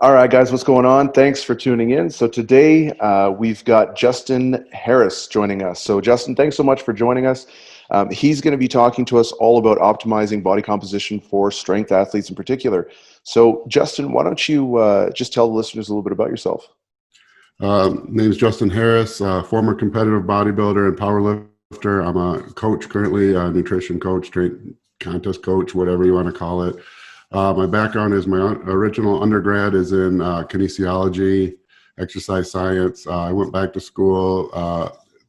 All right, guys, what's going on? Thanks for tuning in. So today we've got Justin Harris joining us. So Justin, thanks so much for joining us. He's going to be talking to us all about optimizing body composition for strength athletes in particular. So Justin, why don't you just tell the listeners a little bit about yourself? Name is Justin Harris, former competitive bodybuilder and powerlifter. I'm a coach currently, a nutrition coach, strength contest coach, whatever you want to call it. My background is my original undergrad is in kinesiology, exercise science. I went back to school,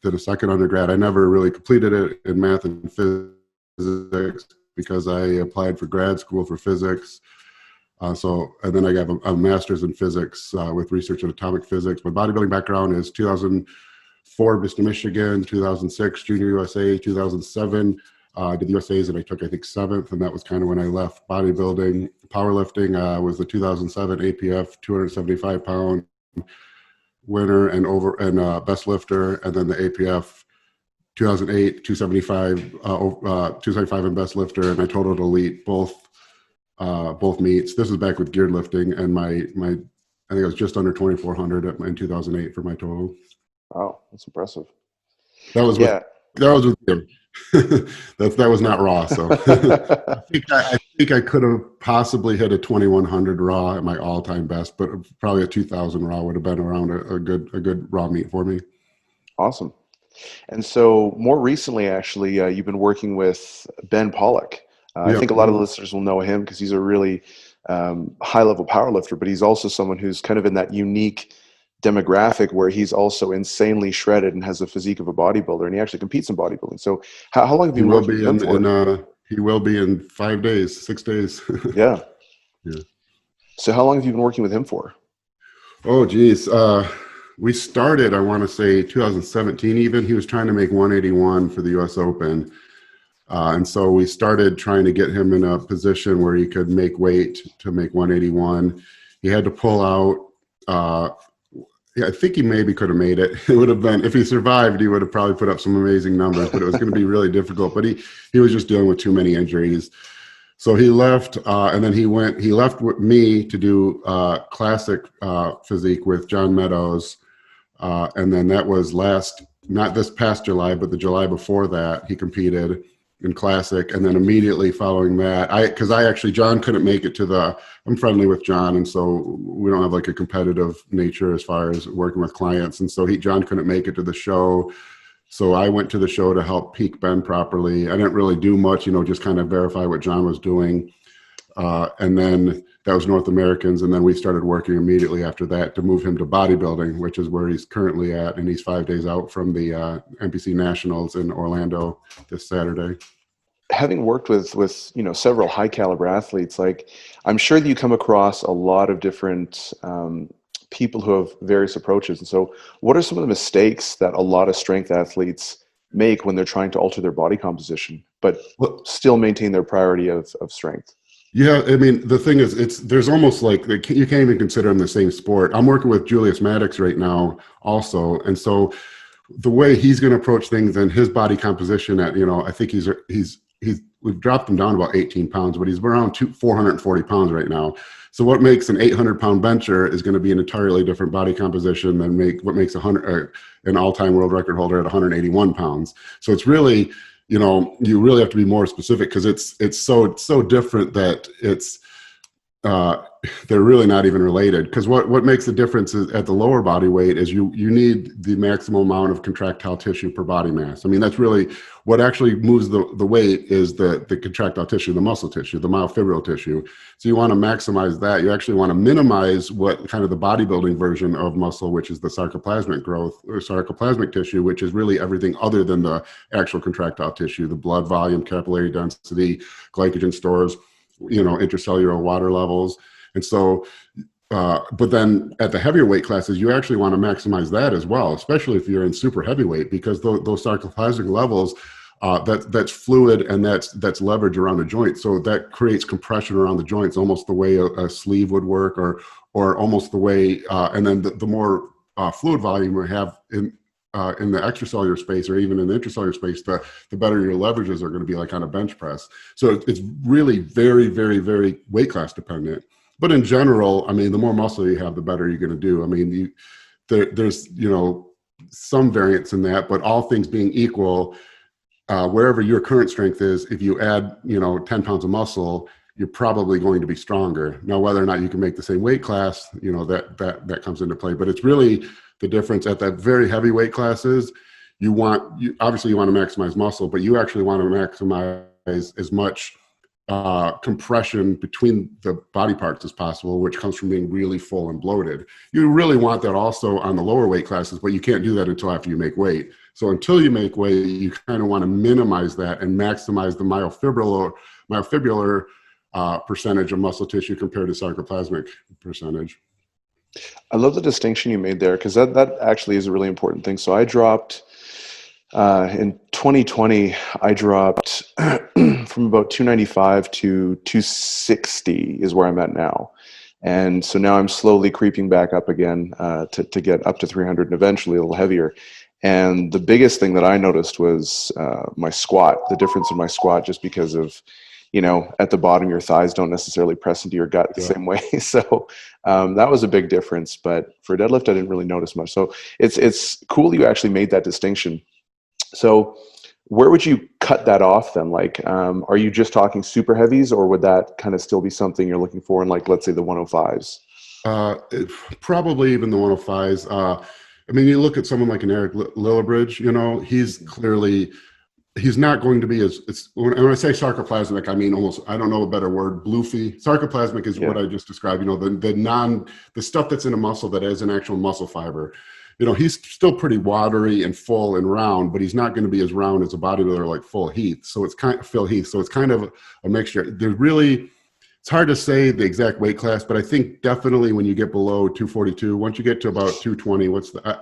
did a second undergrad. I never really completed it in math and physics because I applied for grad school for physics. And then I got a master's in physics with research in atomic physics. My bodybuilding background is 2004, Mr. Michigan, 2006, Junior USA, 2007. I did the USA's and I took, I think, 7th, and that was kind of when I left bodybuilding. Powerlifting was the 2007 APF 275-pound winner and best lifter, and then the APF 2008 275 and best lifter, and I totaled elite both meets. This was back with geared lifting, and my I think it was just under 2,400 in 2008 for my total. Wow, that's impressive. That was with him. that was not raw. So I think I could have possibly hit a 2,100 raw at my all-time best, but probably a 2,000 raw would have been around a good raw meet for me. Awesome. And so more recently, actually, you've been working with Ben Pollack. I think a lot of the listeners will know him because he's a really high-level powerlifter, but he's also someone who's kind of in that unique demographic where he's also insanely shredded and has a physique of a bodybuilder, and he actually competes in bodybuilding. So how long have you been working with him for? He will be in 5 days, 6 days. Yeah. Yeah. So how long have you been working with him for? Oh, geez. We started, I want to say 2017 even. He was trying to make 181 for the US Open. And so we started trying to get him in a position where he could make weight to make 181. He had to pull out. I think he maybe could have made it. It would have been, if he survived, he would have probably put up some amazing numbers, but it was going to be really difficult. But he was just dealing with too many injuries. So he left, and then he left with me to do classic physique with John Meadows. And then that was not this past July, but the July before that, he competed in classic. And then immediately following that, John couldn't make it I'm friendly with John. And so we don't have like a competitive nature as far as working with clients. And so John couldn't make it to the show. So I went to the show to help peak Ben properly. I didn't really do much, just kind of verify what John was doing. And then that was North Americans. And then we started working immediately after that to move him to bodybuilding, which is where he's currently at. And he's 5 days out from the NPC Nationals in Orlando this Saturday. Having worked with several high caliber athletes, like I'm sure that you come across a lot of different people who have various approaches. And so what are some of the mistakes that a lot of strength athletes make when they're trying to alter their body composition, but still maintain their priority of strength? Yeah, I mean, the thing is, there's almost like you can't even consider them the same sport. I'm working with Julius Maddox right now also. And so the way he's going to approach things and his body composition I think we've dropped him down about 18 pounds, but he's around 440 pounds right now. So what makes an 800-pound bencher is going to be an entirely different body composition than what makes an all-time world record holder at 181 pounds. So it's really, you really have to be more specific because it's so different that they're really not even related. Because what makes the difference is at the lower body weight is you need the maximum amount of contractile tissue per body mass. I mean, that's really what actually moves the weight is the contractile tissue, the muscle tissue, the myofibril tissue. So you want to maximize that. You actually want to minimize what kind of the bodybuilding version of muscle, which is the sarcoplasmic growth or sarcoplasmic tissue, which is really everything other than the actual contractile tissue, the blood volume, capillary density, glycogen stores, intracellular water levels. And so, but then at the heavier weight classes, you actually want to maximize that as well, especially if you're in super heavyweight, because those sarcoplasmic levels, that's fluid and that's leverage around the joint. So that creates compression around the joints, almost the way a sleeve would work, or almost the way, and then the more fluid volume we have in the extracellular space or even in the intracellular space, the better your leverages are going to be, like on a bench press. So it's really very, very, very weight class dependent. But in general, I mean, the more muscle you have, the better you're going to do. I mean, there's, some variance in that, but all things being equal, wherever your current strength is, if you add, 10 pounds of muscle, you're probably going to be stronger. Now, whether or not you can make the same weight class, that comes into play. But it's really the difference at that very heavy weight classes. You obviously you want to maximize muscle, but you actually want to maximize as much compression between the body parts as possible, which comes from being really full and bloated. You really want that also on the lower weight classes, but you can't do that until after you make weight. So until you make weight, you kind of want to minimize that and maximize the myofibrillar percentage of muscle tissue compared to sarcoplasmic percentage. I love the distinction you made there, because that actually is a really important thing. So I dropped in 2020, I dropped from about 295 to 260 is where I'm at now. And so now I'm slowly creeping back up again to get up to 300 and eventually a little heavier. And the biggest thing that I noticed was my squat, the difference in my squat, just because of, at the bottom, your thighs don't necessarily press into your gut the same way. So that was a big difference. But for deadlift, I didn't really notice much. So it's cool you actually made that distinction. So where would you cut that off then? Like, are you just talking super heavies, or would that kind of still be something you're looking for in, like, let's say the 105s? Probably even the 105s. I mean, you look at someone like an Eric Lillibridge, he's not going to be when I say sarcoplasmic, I mean almost, I don't know a better word, bloofy. Sarcoplasmic is what I just described, the stuff that's in a muscle that is an actual muscle fiber. He's still pretty watery and full and round, but he's not going to be as round as a bodybuilder like Phil Heath. So it's kind of a mixture. It's hard to say the exact weight class, but I think definitely when you get below 242, once you get to about 220,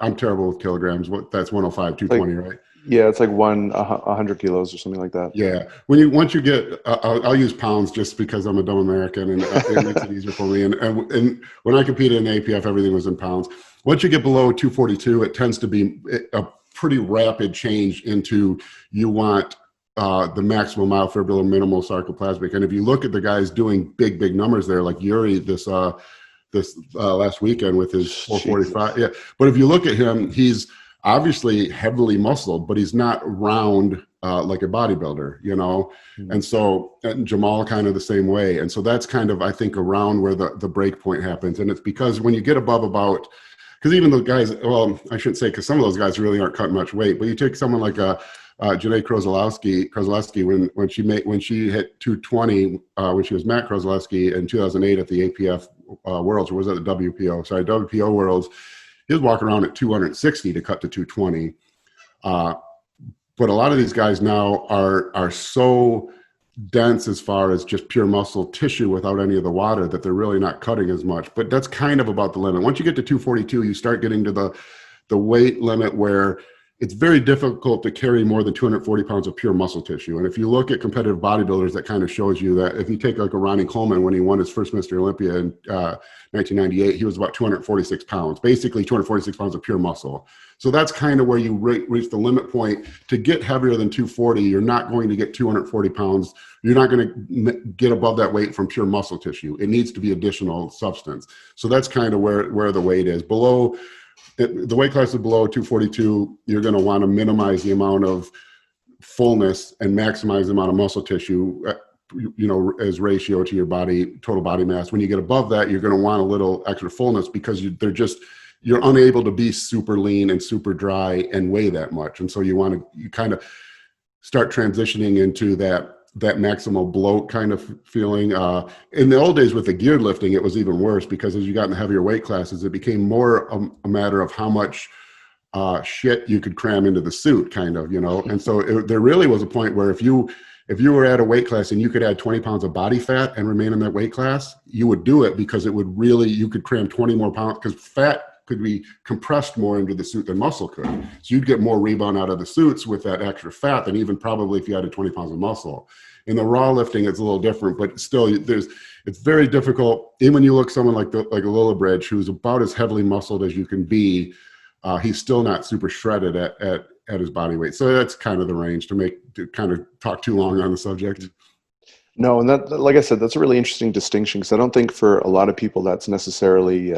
I'm terrible with kilograms. That's 105, 220, right? Yeah, it's like 100 kilos or something like that. Yeah. Once you get, I'll use pounds just because I'm a dumb American and it makes it easier for me. And when I competed in APF, everything was in pounds. Once you get below 242, it tends to be a pretty rapid change into you want the maximum myofibrillar, minimal sarcoplasmic. And if you look at the guys doing big numbers there, like Yuri this last weekend with his 445. Yeah. But if you look at him, he's obviously heavily muscled, but he's not round like a bodybuilder, Mm-hmm. And Jamal kind of the same way. And so that's kind of, I think, around where the break point happens. And it's because when you get above because even the guys, well, I shouldn't say, because some of those guys really aren't cutting much weight, but you take someone like Janae Krozalowski, when she hit 220, when she was Matt Krozalowski in 2008 at the APF Worlds, or was that the WPO Worlds, he was walking around at 260 to cut to 220. But a lot of these guys now are so dense as far as just pure muscle tissue without any of the water that they're really not cutting as much. But that's kind of about the limit. Once you get to 242, you start getting to the weight limit where it's very difficult to carry more than 240 pounds of pure muscle tissue. And if you look at competitive bodybuilders, that kind of shows you that. If you take like a Ronnie Coleman, when he won his first Mr. Olympia in 1998, he was about 246 pounds, basically 246 pounds of pure muscle. So that's kind of where you reach the limit point. To get heavier than 240, you're not going to get 240 pounds. You're not going to get above that weight from pure muscle tissue. It needs to be additional substance. So that's kind of where the weight is. The weight class is below 242, you're going to want to minimize the amount of fullness and maximize the amount of muscle tissue, as ratio to your total body mass. When you get above that, you're going to want a little extra fullness because you're unable to be super lean and super dry and weigh that much. And so you kind of start transitioning into that maximal bloat kind of feeling. In the old days with the geared lifting, it was even worse because as you got in the heavier weight classes, it became more a matter of how much shit you could cram into the suit, kind of, And so there really was a point where if you were at a weight class and you could add 20 pounds of body fat and remain in that weight class, you would do it because you could cram 20 more pounds, because fat could be compressed more into the suit than muscle could. So you'd get more rebound out of the suits with that extra fat than even probably if you added 20 pounds of muscle. In the raw lifting, it's a little different, but still it's very difficult. Even when you look at someone like a Lillibridge, who's about as heavily muscled as you can be, he's still not super shredded at his body weight. So that's kind of the range to kind of talk too long on the subject. No, and that, like I said, that's a really interesting distinction because I don't think for a lot of people that's necessarily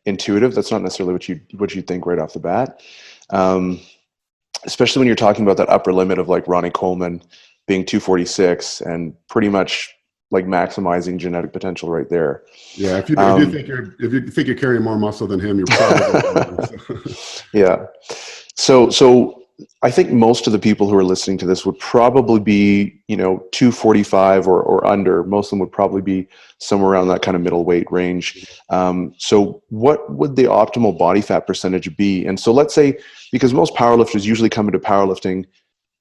intuitive. That's not necessarily what you think right off the bat. Um, Especially when you're talking about that upper limit of like Ronnie Coleman being 246 and pretty much like maximizing genetic potential right there. Yeah, Um, if you think you're carrying more muscle than him, you're probably wrong. yeah. So I think most of the people who are listening to this would probably be, 245 or under. Most of them would probably be somewhere around that kind of middleweight range. So what would the optimal body fat percentage be? And so let's say, because most powerlifters usually come into powerlifting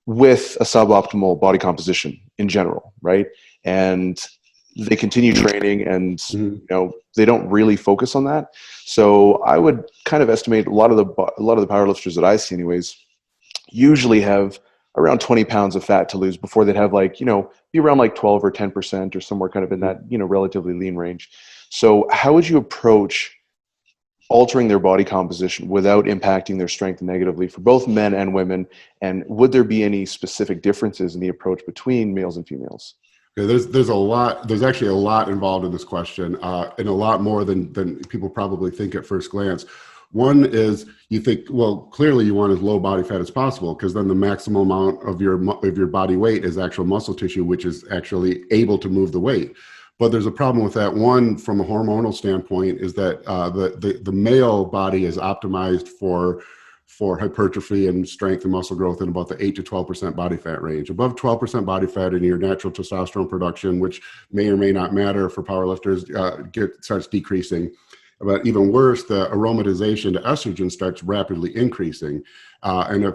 with a suboptimal body composition in general, right? And they continue training and Mhm. they don't really focus on that. So I would kind of estimate a lot of the powerlifters that I see anyways usually have around 20 pounds of fat to lose before they'd have like, be around like 12 or 10% or somewhere kind of in that, relatively lean range. So how would you approach altering their body composition without impacting their strength negatively for both men and women? And would there be any specific differences in the approach between males and females? Yeah, there's actually a lot involved in this question, and a lot more than people probably think at first glance. One is you think, well, clearly you want as low body fat as possible because then the maximum amount of your body weight is actual muscle tissue, which is actually able to move the weight. But there's a problem with that. One, from a hormonal standpoint, is that the male body is optimized for hypertrophy and strength and muscle growth in about the 8 to 12% body fat range. Above 12% body fat in your natural testosterone production, which may or may not matter for powerlifters, starts decreasing. But even worse, the aromatization to estrogen starts rapidly increasing. And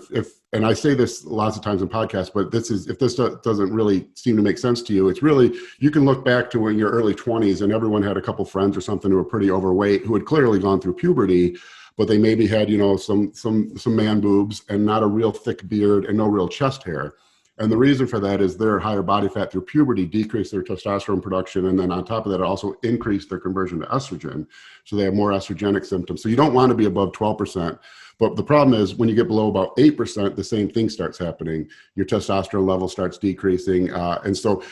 I say this lots of times in podcasts, but if this doesn't really seem to make sense to you, it's really, you can look back to in your early 20s and everyone had a couple friends or something who were pretty overweight, who had clearly gone through puberty, but they maybe had, some man boobs and not a real thick beard and no real chest hair. And the reason for that is their higher body fat through puberty decreased their testosterone production. And then on top of that, it also increased their conversion to estrogen. So they have more estrogenic symptoms. So you don't want to be above 12%. But the problem is when you get below about 8%, the same thing starts happening. Your testosterone level starts decreasing. And so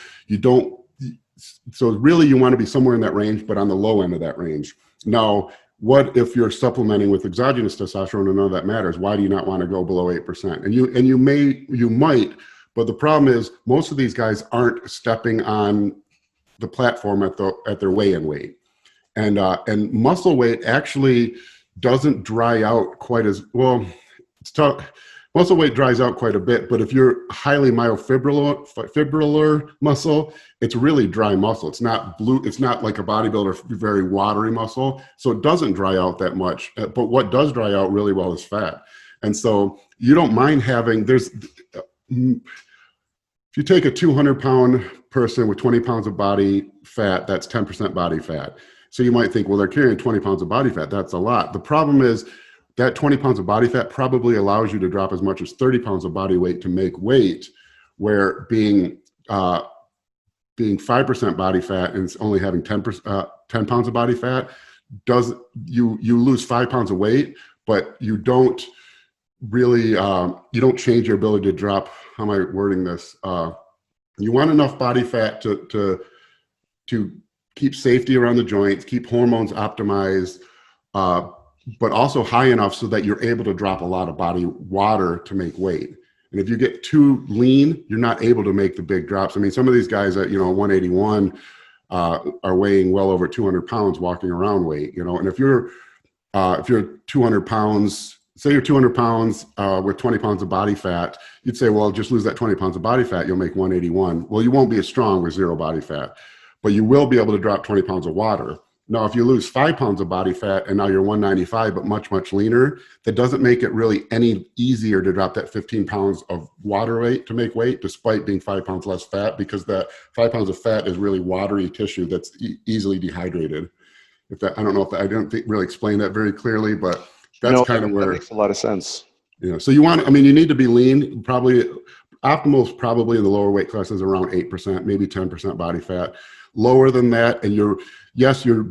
so really you want to be somewhere in that range, but on the low end of that range. Now, what if you're supplementing with exogenous testosterone and none of that matters? Why do you not want to go below 8%? And you might, but the problem is most of these guys aren't stepping on the platform at their weigh-in weight. And muscle weight actually doesn't dry out quite as well. It's tough. Muscle weight dries out quite a bit, but if you're highly myofibrillar muscle, it's really dry muscle. It's not like a bodybuilder, very watery muscle. So it doesn't dry out that much. But what does dry out really well is fat. And so you don't mind having, if you take a 200-pound person with 20 pounds of body fat, that's 10% body fat. So you might think, well, they're carrying 20 pounds of body fat. That's a lot. The problem is that 20 pounds of body fat probably allows you to drop as much as 30 pounds of body weight to make weight, where being 5% body fat and only having 10 pounds of body fat you lose 5 pounds of weight, but you don't really, you don't change your ability to drop. How am I wording this? You want enough body fat to keep safety around the joints, keep hormones optimized, but also high enough so that you're able to drop a lot of body water to make weight. And if you get too lean, you're not able to make the big drops. I mean, some of these guys at 181 are weighing well over 200 pounds walking around weight. And if you're 200 pounds, say you're 200 pounds with 20 pounds of body fat, you'd say, well, just lose that 20 pounds of body fat, you'll make 181. Well, you won't be as strong with zero body fat, but you will be able to drop 20 pounds of water. Now, if you lose 5 pounds of body fat and now you're 195, but much, much leaner, that doesn't make it really any easier to drop that 15 pounds of water weight to make weight, despite being 5 pounds less fat, because that 5 pounds of fat is really watery tissue that's easily dehydrated. I don't know if I didn't really explain that very clearly, but that's kind of where that makes a lot of sense. So you need to be lean. Probably optimal is probably in the lower weight classes around 8%, maybe 10% body fat. Lower than that, and you're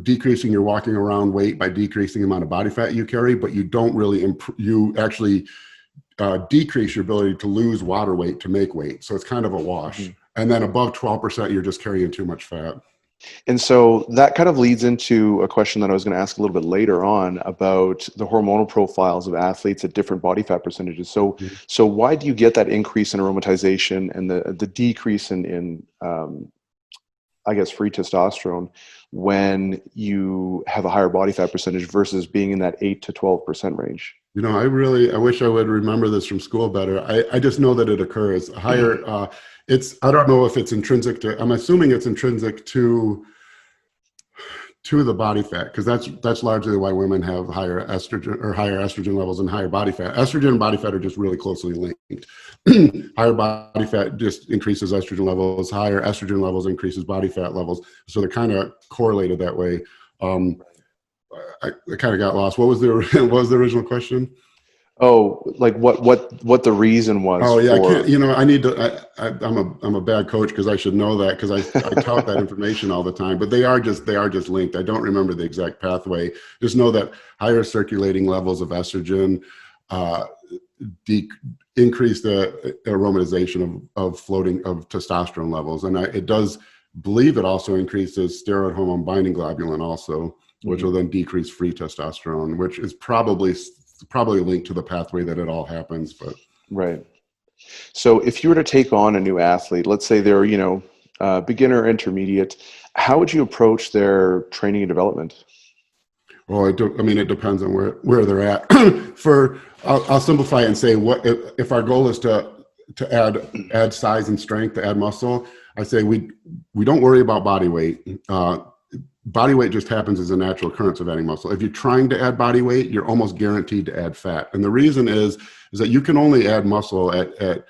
decreasing your walking around weight by decreasing the amount of body fat you carry, but you don't really you actually decrease your ability to lose water weight to make weight. So it's kind of a wash. And then above 12%, you're just carrying too much fat. And so that kind of leads into a question that I was going to ask a little bit later on about the hormonal profiles of athletes at different body fat percentages. So why do you get that increase in aromatization and the decrease in I guess free testosterone when you have a higher body fat percentage versus being in that 8 to 12% range? I wish I would remember this from school better. I just know that it occurs higher. I don't know if it's intrinsic to, I'm assuming it's intrinsic to the body fat, because that's largely why women have higher estrogen levels and higher body fat. Estrogen and body fat are just really closely linked. Higher body fat just increases estrogen levels. Higher estrogen levels increases body fat levels. So they're kind of correlated that way. I kind of got lost. What was the original question? Oh, like what the reason was Oh yeah, I for? can't. I need to. I'm a bad coach because I should know that, because I tout that information all the time. But they are just linked. I don't remember the exact pathway. Just know that higher circulating levels of estrogen increase the aromatization of testosterone levels, and it does believe it also increases steroid hormone binding globulin also, which will then decrease free testosterone, which is probably linked to the pathway that it all happens. But Right. So if you were to take on a new athlete, let's say they're, beginner, intermediate, how would you approach their training and development? well, it depends on where they're at. I'll simplify it and say, what if our goal is to add size and strength, to add muscle. I say we don't worry about body weight. Body weight just happens as a natural occurrence of adding muscle. If you're trying to add body weight, you're almost guaranteed to add fat. And the reason is that you can only add muscle at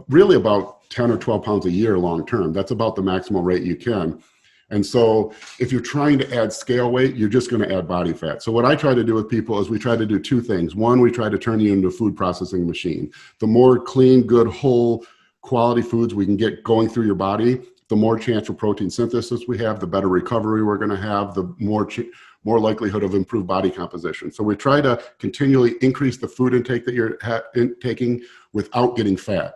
really about 10 or 12 pounds a year long term. That's about the maximal rate you can. And so if you're trying to add scale weight, you're just going to add body fat. So what I try to do with people is we try to do two things. One, we try to turn you into a food processing machine. The more clean, good, whole quality foods we can get going through your body, the more chance for protein synthesis we have, the better recovery we're going to have, the more likelihood of improved body composition. So we try to continually increase the food intake that you're taking without getting fat.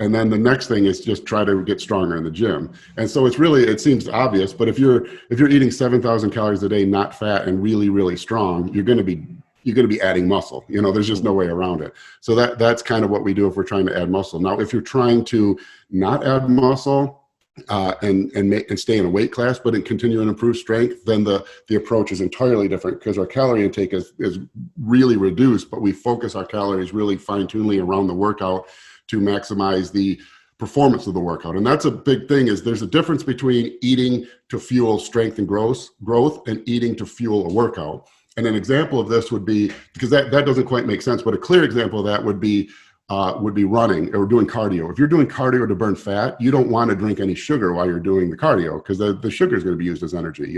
And then the next thing is just try to get stronger in the gym. And so it seems obvious, but if you're eating 7,000 calories a day, not fat, and really, really strong, you're going to be adding muscle. There's just no way around it. So that's kind of what we do if we're trying to add muscle. Now, if you're trying to not add muscle, and stay in a weight class, but continue and improve strength, then the approach is entirely different, because our calorie intake is really reduced, but we focus our calories really fine-tunedly around the workout to maximize the performance of the workout. And that's a big thing, is there's a difference between eating to fuel strength and growth and eating to fuel a workout. And an example of this would be, because that doesn't quite make sense, but a clear example of that would be running or doing cardio. If you're doing cardio to burn fat, you don't want to drink any sugar while you're doing the cardio, because the sugar is going to be used as energy,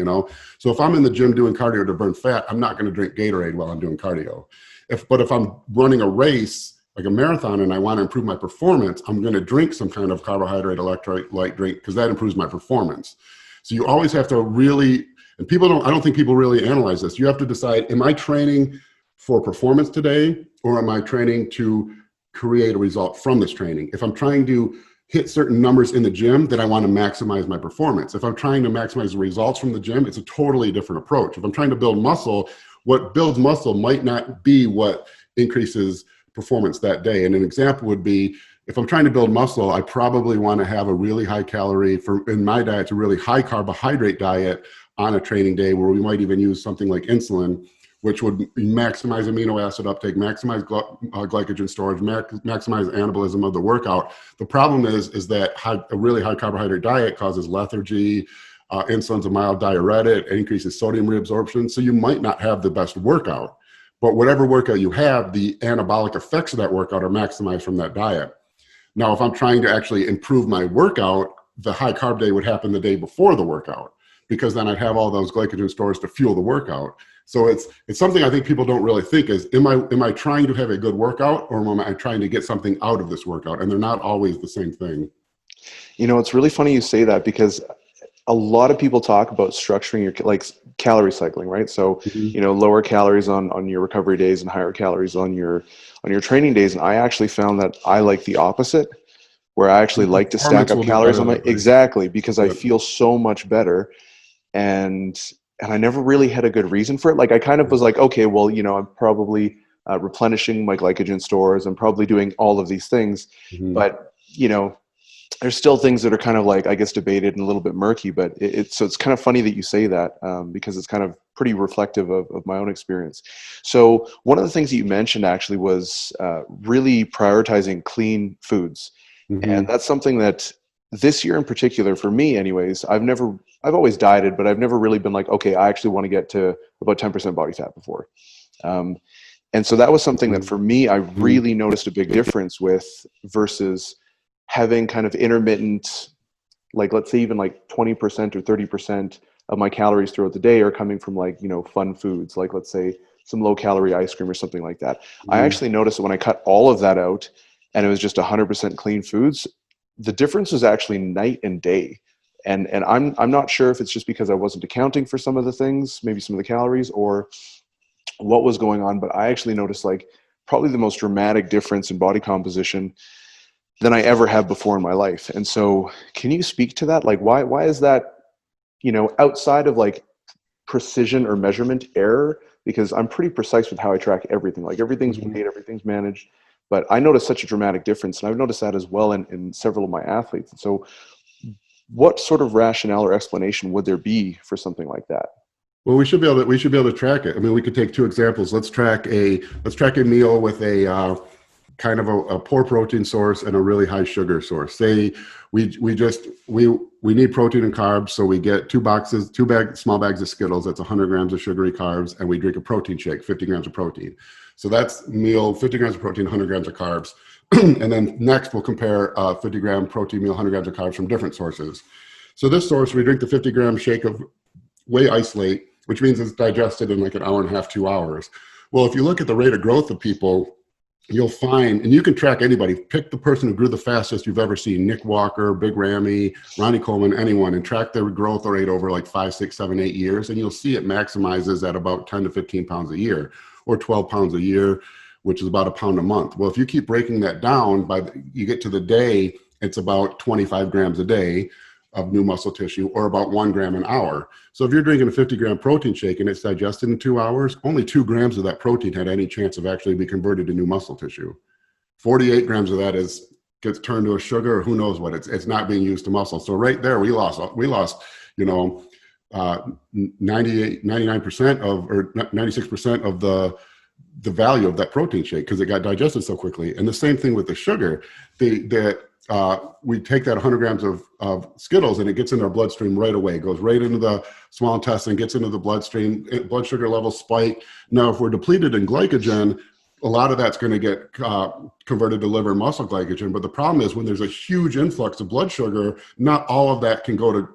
So if I'm in the gym doing cardio to burn fat, I'm not going to drink Gatorade while I'm doing cardio. But if I'm running a race, like a marathon, and I want to improve my performance, I'm going to drink some kind of carbohydrate electrolyte drink, because that improves my performance. So you always have to really, and I don't think people really analyze this. You have to decide, am I training for performance today, or am I training to create a result from this training? If I'm trying to hit certain numbers in the gym, then I want to maximize my performance. If I'm trying to maximize the results from the gym, it's a totally different approach. If I'm trying to build muscle, what builds muscle might not be what increases performance that day. And an example would be, if I'm trying to build muscle, I probably want to have a really high calorie, in my diet, it's a really high carbohydrate diet on a training day, where we might even use something like insulin, which would maximize amino acid uptake, maximize glycogen storage, maximize anabolism of the workout. The problem is that a really high carbohydrate diet causes lethargy. Insulin's a mild diuretic, it increases sodium reabsorption. So you might not have the best workout, but whatever workout you have, the anabolic effects of that workout are maximized from that diet. Now, if I'm trying to actually improve my workout, the high carb day would happen the day before the workout, because then I'd have all those glycogen stores to fuel the workout. So it's something I think people don't really think is, am I trying to have a good workout, or am I trying to get something out of this workout? And they're not always the same thing. It's really funny you say that, because a lot of people talk about structuring your calorie cycling, right? So, lower calories on your recovery days and higher calories on your training days. And I actually found that I like the opposite, where I actually Your like to stack performance up will be calories better on my, that way. exactly, because I Yep. feel so much better. And I never really had a good reason for it. Like I kind of was like, okay, well, I'm probably replenishing my glycogen stores. I'm probably doing all of these things, Mhm. but there's still things that are kind of like, I guess, debated and a little bit murky. But so it's kind of funny that you say that, because it's kind of pretty reflective of my own experience. So one of the things that you mentioned actually was really prioritizing clean foods, and Mhm. that's something that this year in particular, for me, anyways, I've always dieted, but I've never really been like, okay, I actually want to get to about 10% body fat before. Um, and so that was something that Mhm. for me, I Mhm. really noticed a big difference with versus having kind of intermittent, like let's say even like 20% or 30% of my calories throughout the day are coming from like, fun foods, like let's say some low calorie ice cream or something like that. I Mhm. actually noticed that when I cut all of that out and it was just 100% clean foods, the difference was actually night and day. And I'm not sure if it's just because I wasn't accounting for some of the things, maybe some of the calories, or what was going on, but I actually noticed like probably the most dramatic difference in body composition than I ever have before in my life. And so can you speak to that? Like why is that, outside of like precision or measurement error? Because I'm pretty precise with how I track everything. Like everything's Mhm. weighed, everything's managed. But I noticed such a dramatic difference. And I've noticed that as well in several of my athletes. And so what sort of rationale or explanation would there be for something like that? Well, we should be able to track it. I mean, we could take two examples. Let's track a meal with a kind of a poor protein source and a really high sugar source. Say we need protein and carbs, so we get small bags of Skittles. That's 100 grams of sugary carbs, and we drink a protein shake, 50 grams of protein. So that's meal, 50 grams of protein, 100 grams of carbs. And then next we'll compare 50-gram protein meal, 100 grams of carbs from different sources. So this source, we drink the 50-gram shake of whey isolate, which means it's digested in like an hour and a half, 2 hours. Well, if you look at the rate of growth of people, you'll find, and you can track anybody, pick the person who grew the fastest you've ever seen, Nick Walker, Big Ramy, Ronnie Coleman, anyone, and track their growth rate over like 5, 6, 7, 8 years. And you'll see it maximizes at about 10 to 15 pounds a year or 12 pounds a year, which is about a pound a month. Well, if you keep breaking that down, you get to the day, it's about 25 grams a day of new muscle tissue, or about 1 gram an hour. So if you're drinking a 50-gram protein shake and it's digested in 2 hours, only 2 grams of that protein had any chance of actually be converted to new muscle tissue. 48 grams of that gets turned to a sugar, or who knows what. It's not being used to muscle. So right there, we lost, you know, 99% of, or 96% of the value of that protein shake because it got digested so quickly. And the same thing with the sugar. We take that 100 grams of Skittles and it gets into our bloodstream right away. It goes right into the small intestine, gets into the bloodstream, blood sugar levels spike. Now, if we're depleted in glycogen, a lot of that's going to get converted to liver and muscle glycogen. But the problem is when there's a huge influx of blood sugar, not all of that can go to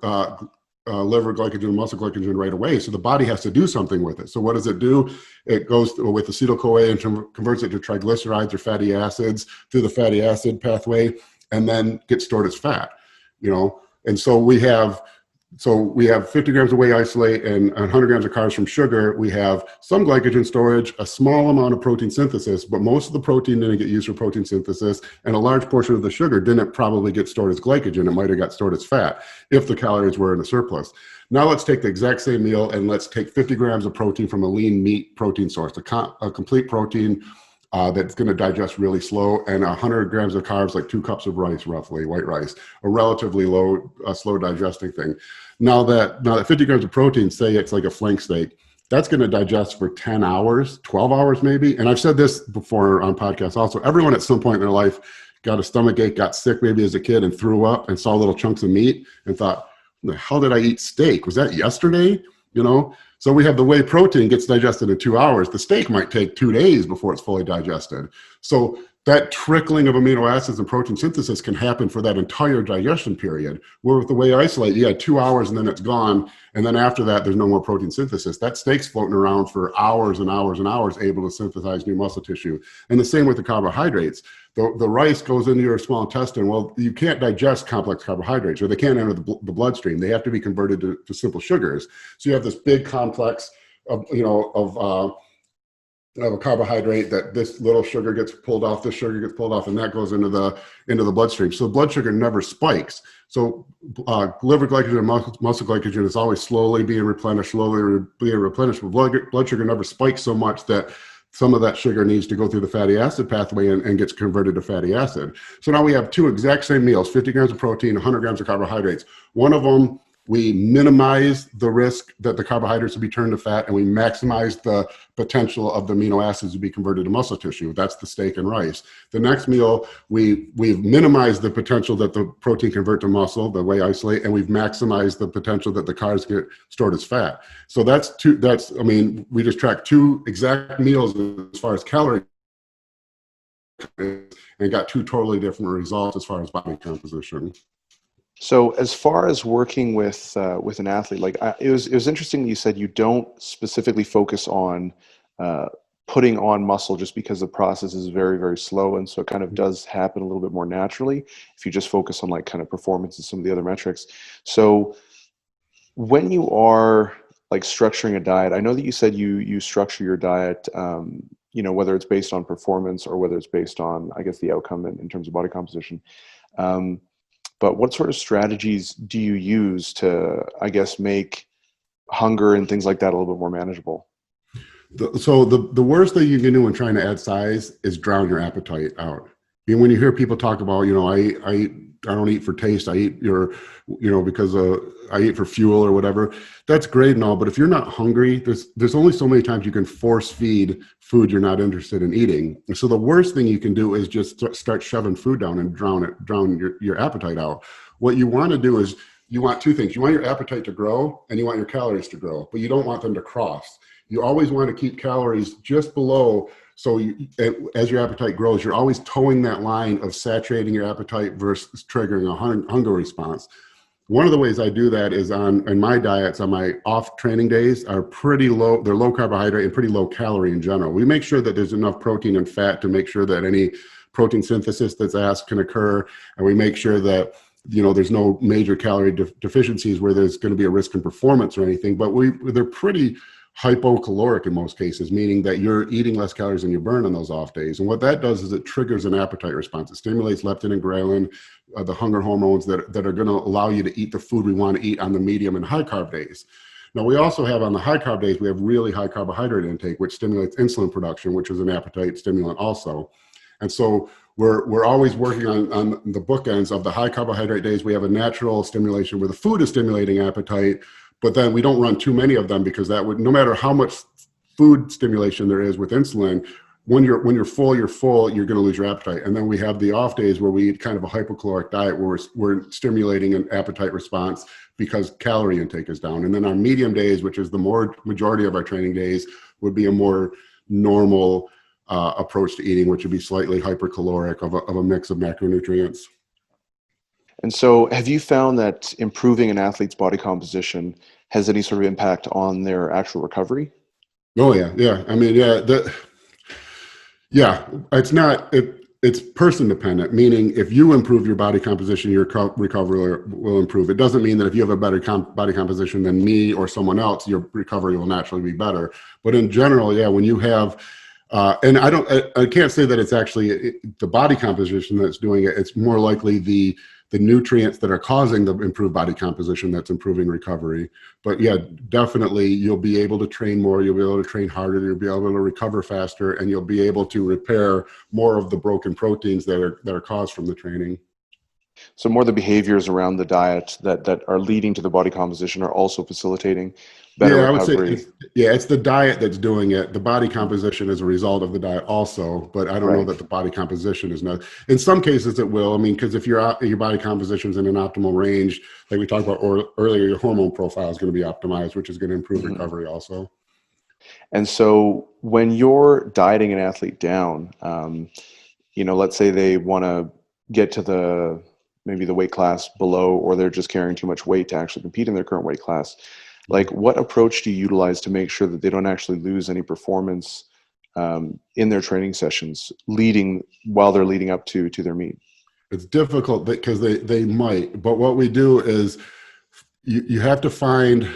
liver glycogen, muscle glycogen right away. So the body has to do something with it. So what does it do? It goes with acetyl-CoA and converts it to triglycerides or fatty acids through the fatty acid pathway, and then gets stored as fat. And so we have 50 grams of whey isolate and 100 grams of carbs from sugar. We have some glycogen storage, a small amount of protein synthesis, but most of the protein didn't get used for protein synthesis, and a large portion of the sugar didn't probably get stored as glycogen. It might have got stored as fat if the calories were in a surplus. Now let's take the exact same meal and let's take 50 grams of protein from a lean meat protein source, a complete protein that's going to digest really slow, and 100 grams of carbs, like 2 cups of rice, roughly, white rice, a relatively slow digesting thing. Now that 50 grams of protein, say it's like a flank steak, that's going to digest for 10 hours, 12 hours maybe. And I've said this before on podcasts also. Everyone at some point in their life got a stomach ache, got sick maybe as a kid, and threw up and saw little chunks of meat and thought, the hell did I eat steak? Was that yesterday? So we have the whey protein gets digested in 2 hours. The steak might take 2 days before it's fully digested. So that trickling of amino acids and protein synthesis can happen for that entire digestion period. Where with the whey isolate, you had 2 hours and then it's gone. And then after that, there's no more protein synthesis. That steak's floating around for hours and hours and hours, able to synthesize new muscle tissue. And the same with the carbohydrates. The rice goes into your small intestine. Well, you can't digest complex carbohydrates, or they can't enter the bloodstream. They have to be converted to simple sugars. So you have this big complex of of a carbohydrate, that this little sugar gets pulled off, this sugar gets pulled off, and that goes into the bloodstream. So blood sugar never spikes. So liver glycogen and muscle glycogen is always slowly being replenished, But blood sugar never spikes so much that some of that sugar needs to go through the fatty acid pathway and gets converted to fatty acid. So now we have two exact same meals, 50 grams of protein, 100 grams of carbohydrates. One of them, we minimize the risk that the carbohydrates will be turned to fat, and we maximize the potential of the amino acids to be converted to muscle tissue. That's the steak and rice. The next meal, we've minimized the potential that the protein convert to muscle, the whey isolate, and we've maximized the potential that the carbs get stored as fat. So we just track two exact meals as far as calorie and got two totally different results as far as body composition. So as far as working with an athlete, like it was interesting that you said you don't specifically focus on putting on muscle just because the process is very, very slow, and so it kind of does happen a little bit more naturally if you just focus on like kind of performance and some of the other metrics. So when you are like structuring a diet, I know that you said you structure your diet, whether it's based on performance or whether it's based on, I guess, the outcome in terms of body composition. But what sort of strategies do you use to, I guess, make hunger and things like that a little bit more manageable? So the worst thing you can do when trying to add size is drown your appetite out. When you hear people talk about, I don't eat for taste, I eat because I eat for fuel or whatever. That's great and all, but if you're not hungry, there's only so many times you can force feed food you're not interested in eating. And so the worst thing you can do is just start shoving food down and drown your appetite out. What you want to do is you want two things. You want your appetite to grow and you want your calories to grow, but you don't want them to cross. You always want to keep calories just below. So as your appetite grows, you're always towing that line of saturating your appetite versus triggering a hunger response. One of the ways I do that is in my diets on my off training days are pretty low. They're low carbohydrate and pretty low calorie in general. We make sure that there's enough protein and fat to make sure that any protein synthesis that's asked can occur. And we make sure that there's no major calorie deficiencies where there's going to be a risk in performance or anything. But they're pretty hypocaloric in most cases, meaning that you're eating less calories than you burn on those off days. And what that does is it triggers an appetite response. It stimulates leptin and ghrelin, the hunger hormones that are going to allow you to eat the food we want to eat on the medium and high carb days. Now, we also have on the high carb days, we have really high carbohydrate intake, which stimulates insulin production, which is an appetite stimulant also. And so we're always working on the bookends of the high carbohydrate days. We have a natural stimulation where the food is stimulating appetite, but then we don't run too many of them because that would, no matter how much food stimulation there is with insulin, when you're full, you're going to lose your appetite. And then we have the off days where we eat kind of a hypocaloric diet where we're stimulating an appetite response because calorie intake is down. And then our medium days, which is the majority of our training days, would be a more normal approach to eating, which would be slightly hypercaloric of a mix of macronutrients. And so have you found that improving an athlete's body composition has any sort of impact on their actual recovery? Oh, yeah. I mean, it's person dependent, meaning if you improve your body composition, your recovery will improve. It doesn't mean that if you have a better body composition than me or someone else, your recovery will naturally be better. But in general, when you have, and I can't say that it's actually the body composition that's doing it. It's more likely the nutrients that are causing the improved body composition that's improving recovery. But definitely you'll be able to train more, you'll be able to train harder, you'll be able to recover faster, and you'll be able to repair more of the broken proteins that are caused from the training. So more the behaviors around the diet that are leading to the body composition are also facilitating better recovery. I would say it's the diet that's doing it. The body composition is a result of the diet also, but I don't know that the body composition is not. In some cases it will. I mean, because if your body composition is in an optimal range, like we talked about earlier, your hormone profile is going to be optimized, which is going to improve recovery also. And so when you're dieting an athlete down, let's say they want to get to maybe the weight class below, or they're just carrying too much weight to actually compete in their current weight class. Like, what approach do you utilize to make sure that they don't actually lose any performance in their training sessions while they're leading up to their meet? It's difficult because they might, but what we do is you have to find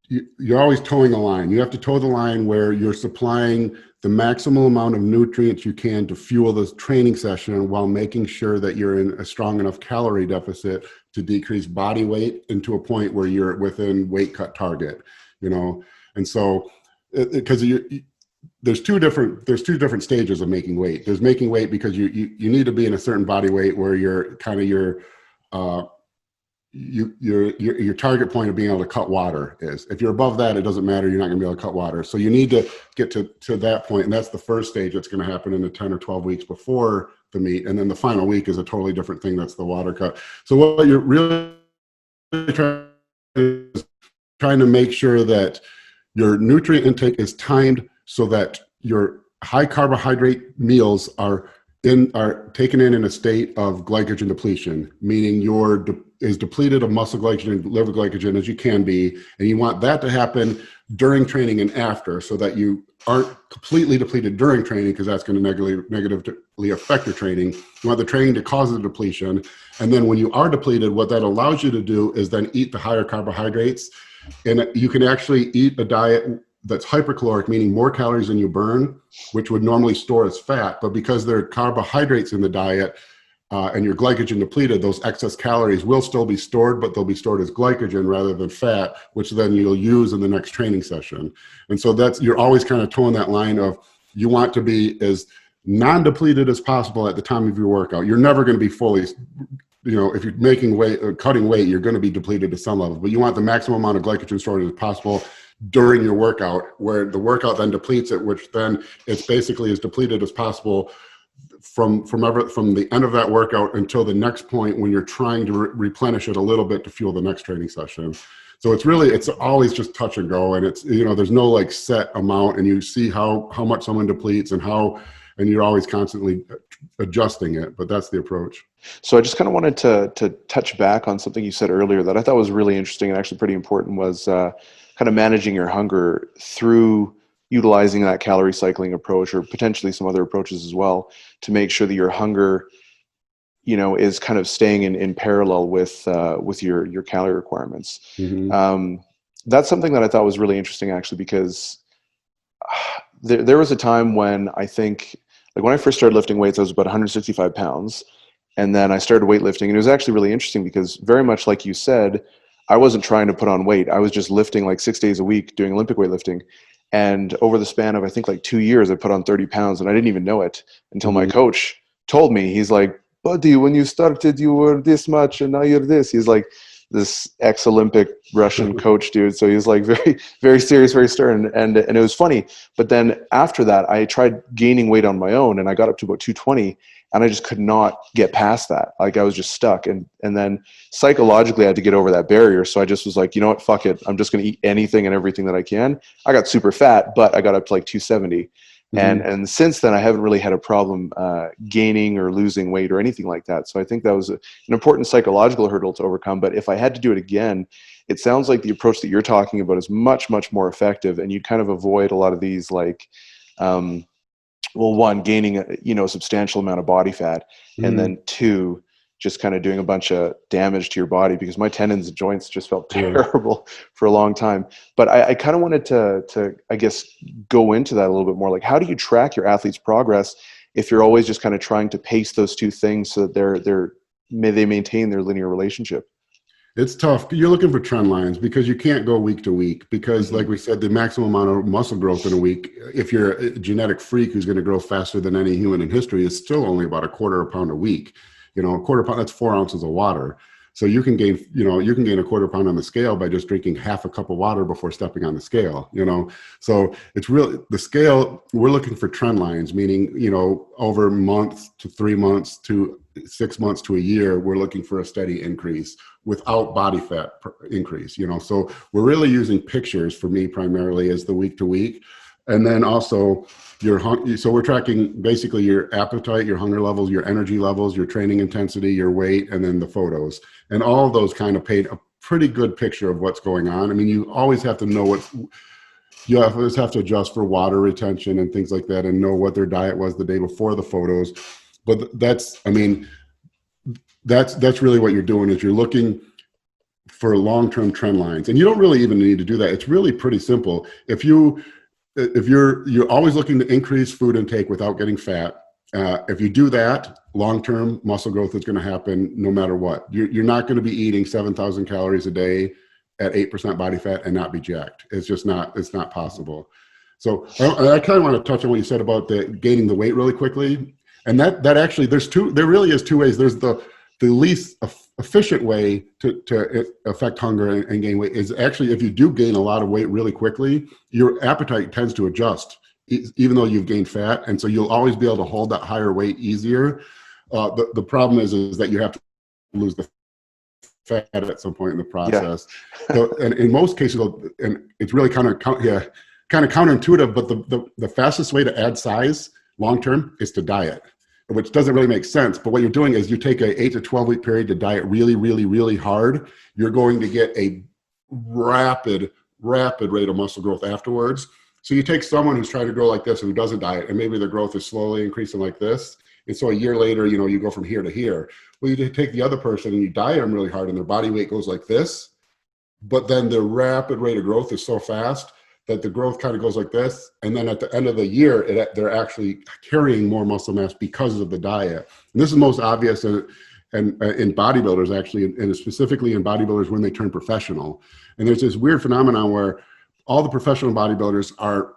you're always towing a line. You have to toe the line where you're supplying the maximum amount of nutrients you can to fuel this training session while making sure that you're in a strong enough calorie deficit to decrease body weight into a point where you're within weight cut target, you know? And so, because there's two different stages of making weight. There's making weight because you need to be in a certain body weight where you're kind of your target point of being able to cut water is. If you're above that, it doesn't matter. You're not going to be able to cut water. So you need to get to that point, and that's the first stage that's going to happen in the 10 or 12 weeks before the meet, and then the final week is a totally different thing. That's the water cut. So what you're really trying to make sure that your nutrient intake is timed so that your high carbohydrate meals are taken in a state of glycogen depletion, meaning you're as depleted of muscle glycogen and liver glycogen as you can be, and you want that to happen during training and after, so that you aren't completely depleted during training, because that's going to negatively affect your training. You want the training to cause the depletion, and then when you are depleted, what that allows you to do is then eat the higher carbohydrates, and you can actually eat a diet that's hypercaloric, meaning more calories than you burn, which would normally store as fat. But because there are carbohydrates in the diet and you're glycogen depleted, those excess calories will still be stored, but they'll be stored as glycogen rather than fat, which then you'll use in the next training session. And so you're always kind of towing that line of, you want to be as non-depleted as possible at the time of your workout. You're never going to be fully, if you're making weight or cutting weight, you're going to be depleted to some level, but you want the maximum amount of glycogen stored as possible during your workout, where the workout then depletes it, which then it's basically as depleted as possible from the end of that workout until the next point when you're trying to replenish it a little bit to fuel the next training session. So it's always just touch and go, and it's, there's no like set amount, and you see how much someone depletes and you're always constantly adjusting it, but that's the approach. So I just kind of wanted to touch back on something you said earlier that I thought was really interesting and actually pretty important, was kind of managing your hunger through utilizing that calorie cycling approach, or potentially some other approaches as well, to make sure that your hunger, is kind of staying in parallel with your calorie requirements. Mm-hmm. That's something that I thought was really interesting, actually, because there was a time when I think, like when I first started lifting weights, I was about 165 pounds. And then I started weightlifting, and it was actually really interesting because, very much like you said, I wasn't trying to put on weight. I was just lifting like 6 days a week, doing Olympic weightlifting. And over the span of, I think, like 2 years, I put on 30 pounds, and I didn't even know it until my coach told me. He's like, buddy, when you started, you were this much, and now you're this. He's like this ex-Olympic Russian coach dude. So he was like very, very serious, very stern. And it was funny. But then after that, I tried gaining weight on my own, and I got up to about 220. And I just could not get past that. Like I was just stuck. And then psychologically I had to get over that barrier. So I just was like, you know what, fuck it. I'm just going to eat anything and everything that I can. I got super fat, but I got up to like 270. Mm-hmm. And since then I haven't really had a problem gaining or losing weight or anything like that. So I think that was an important psychological hurdle to overcome. But if I had to do it again, it sounds like the approach that you're talking about is much, much more effective. And you'd kind of avoid a lot of these like, one, gaining a substantial amount of body fat, and then two, just kind of doing a bunch of damage to your body, because my tendons and joints just felt terrible for a long time. But I kind of wanted to, I guess, go into that a little bit more. Like, how do you track your athlete's progress if you're always just kind of trying to pace those two things so that they maintain their linear relationship? It's tough. You're looking for trend lines because you can't go week to week, because like we said, the maximum amount of muscle growth in a week, if you're a genetic freak who's going to grow faster than any human in history, is still only about a quarter of a pound a week. A quarter pound, that's 4 ounces of water. So you can gain a quarter pound on the scale by just drinking half a cup of water before stepping on the scale, So it's really the scale. We're looking for trend lines, meaning, over months to 3 months to 6 months to a year, we're looking for a steady increase without body fat increase, So we're really using pictures for me primarily as the week to week. And then also so we're tracking basically your appetite, your hunger levels, your energy levels, your training intensity, your weight, and then the photos. And all of those kind of paint a pretty good picture of what's going on. I mean, you always have to know you always have to adjust for water retention and things like that, and know what their diet was the day before the photos. But that's really what you're doing, is you're looking for long-term trend lines. And you don't really even need to do that. It's really pretty simple. If you're always looking to increase food intake without getting fat, if you do that, long-term muscle growth is going to happen no matter what. You're not going to be eating 7,000 calories a day at 8% body fat and not be jacked. It's not possible. So I kind of want to touch on what you said about gaining the weight really quickly. And that actually, there really is two ways. There's the least efficient way to affect hunger and gain weight is actually if you do gain a lot of weight really quickly, your appetite tends to adjust, even though you've gained fat. And so you'll always be able to hold that higher weight easier. The problem is that you have to lose the fat at some point in the process. Yeah. So, and in most cases, and it's really kind of counterintuitive, but the fastest way to add size long-term is to diet, which doesn't really make sense. But what you're doing is you take a 8 to 12 week period to diet really, really, really hard. You're going to get a rapid rate of muscle growth afterwards. So you take someone who's trying to grow like this and who doesn't diet, and maybe their growth is slowly increasing like this. And so a year later, you go from here to here. Well, you take the other person and you diet them really hard and their body weight goes like this, but then the rapid rate of growth is so fast that the growth kind of goes like this. And then at the end of the year, they're actually carrying more muscle mass because of the diet. And this is most obvious in bodybuilders, actually, and specifically in bodybuilders when they turn professional. And there's this weird phenomenon where all the professional bodybuilders are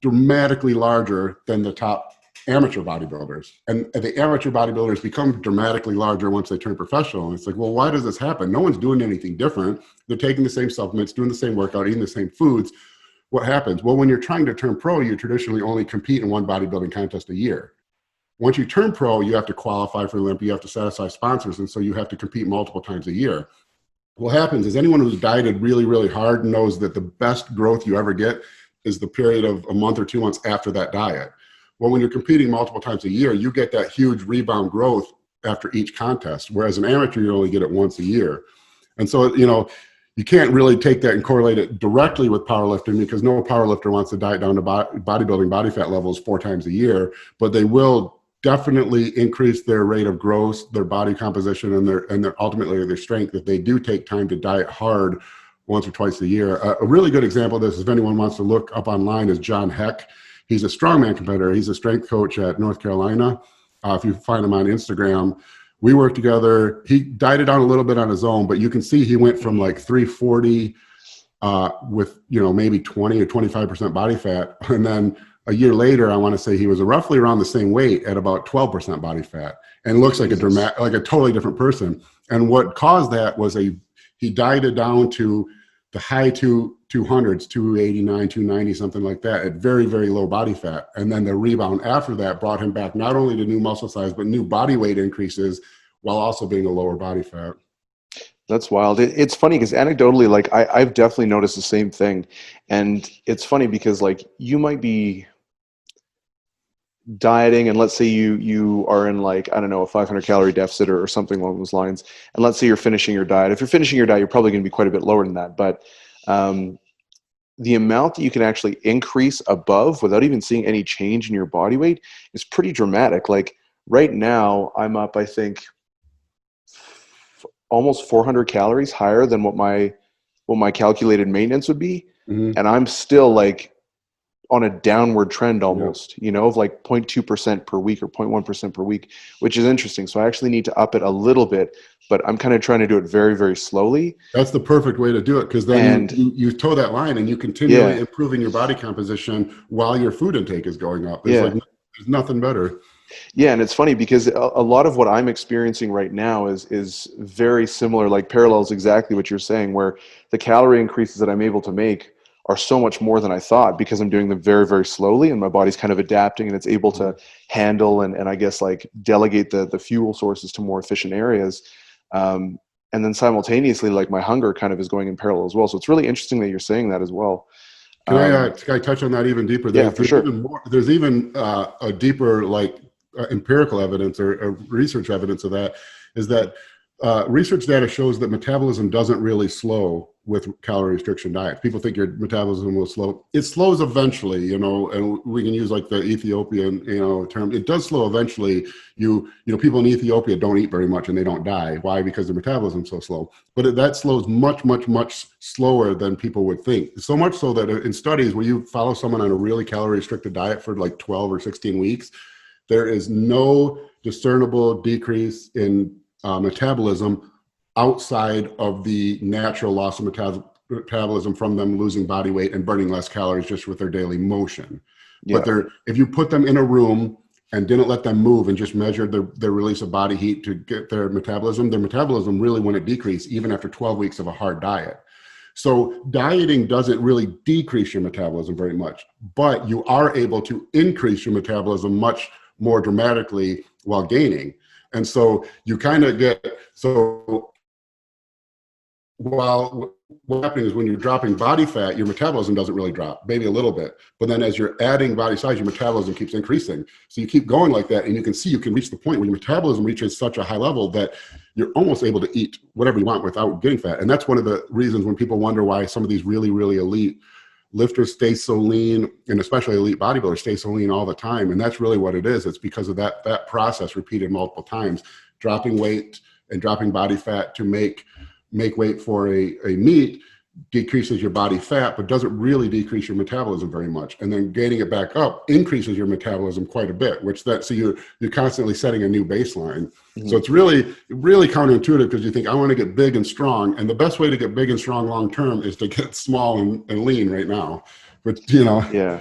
dramatically larger than the top amateur bodybuilders. And the amateur bodybuilders become dramatically larger once they turn professional. And it's like, well, why does this happen? No one's doing anything different. They're taking the same supplements, doing the same workout, eating the same foods. What happens? Well, when you're trying to turn pro, you traditionally only compete in one bodybuilding contest a year. Once you turn pro, you have to qualify for Olympia, you have to satisfy sponsors, and so you have to compete multiple times a year. What happens is anyone who's dieted really, really hard knows that the best growth you ever get is the period of a month or 2 months after that diet. Well, when you're competing multiple times a year, you get that huge rebound growth after each contest, whereas an amateur, you only get it once a year. And so, you can't really take that and correlate it directly with powerlifting because no powerlifter wants to diet down to bodybuilding body fat levels 4 times a year, but they will definitely increase their rate of growth, their body composition, and their ultimately their strength if they do take time to diet hard once or twice a year. A really good example of this, if anyone wants to look up online, is John Heck. He's a strongman competitor. He's a strength coach at North Carolina. If you find him on Instagram, we worked together. He dieted down a little bit on his own, but you can see he went from like 340 with maybe 20 or 25% body fat, and then a year later, I want to say he was roughly around the same weight at about 12% body fat, and looks like a totally different person. And what caused that was he dieted down to the high 200s, 289, 290, something like that, at very, very low body fat. And then the rebound after that brought him back not only to new muscle size, but new body weight increases while also being a lower body fat. That's wild. It's funny because anecdotally, like I've definitely noticed the same thing. And it's funny because like you might be dieting and let's say you are in like, I don't know, a 500 calorie deficit or something along those lines. And let's say you're finishing your diet. If you're finishing your diet, you're probably going to be quite a bit lower than that. But the amount that you can actually increase above without even seeing any change in your body weight is pretty dramatic. Like right now I'm up, I think, almost 400 calories higher than what my calculated maintenance would be. Mm-hmm. And I'm still like on a downward trend almost, of like 0.2% per week or 0.1% per week, which is interesting. So I actually need to up it a little bit, but I'm kind of trying to do it very, very slowly. That's the perfect way to do it, because then you toe that line and you continually improving your body composition while your food intake is going up. There's nothing better. Yeah, and it's funny because a lot of what I'm experiencing right now is very similar, like parallels exactly what you're saying, where the calorie increases that I'm able to make are so much more than I thought because I'm doing them very, very slowly and my body's kind of adapting and it's able to handle and I guess like delegate the fuel sources to more efficient areas. And then simultaneously, like my hunger kind of is going in parallel as well. So it's really interesting that you're saying that as well. Can I touch on that even deeper? For sure. There's even a deeper empirical evidence or research evidence of that, is that research data shows that metabolism doesn't really slow with calorie restriction diets. People think your metabolism will slow. It slows eventually, you know, and we can use like the Ethiopian, you know, term. It does slow eventually. You know, people in Ethiopia don't eat very much and they don't die. Why? Because their metabolism's so slow. But that slows much, much, much slower than people would think. So much so that in studies where you follow someone on a really calorie restricted diet for like 12 or 16 weeks, there is no discernible decrease in metabolism outside of the natural loss of metabolism from them losing body weight and burning less calories just with their daily motion. Yeah. But if you put them in a room and didn't let them move and just measured their release of body heat to get their metabolism really wouldn't decrease even after 12 weeks of a hard diet. So dieting doesn't really decrease your metabolism very much, but you are able to increase your metabolism much more dramatically while gaining. And so you kind of while what's happening is when you're dropping body fat, your metabolism doesn't really drop, maybe a little bit. But then as you're adding body size, your metabolism keeps increasing. So you keep going like that, and you can see you can reach the point where your metabolism reaches such a high level that you're almost able to eat whatever you want without getting fat. And that's one of the reasons when people wonder why some of these really, really elite lifters stay so lean, and especially elite bodybuilders stay so lean all the time. And that's really what it is. It's because of that process repeated multiple times, dropping weight and dropping body fat to make weight for a meet decreases your body fat, but doesn't really decrease your metabolism very much. And then gaining it back up increases your metabolism quite a bit, so you're constantly setting a new baseline. Mm-hmm. So it's really counterintuitive because you think I want to get big and strong. And the best way to get big and strong long-term is to get small and lean right now. But, you know. Yeah.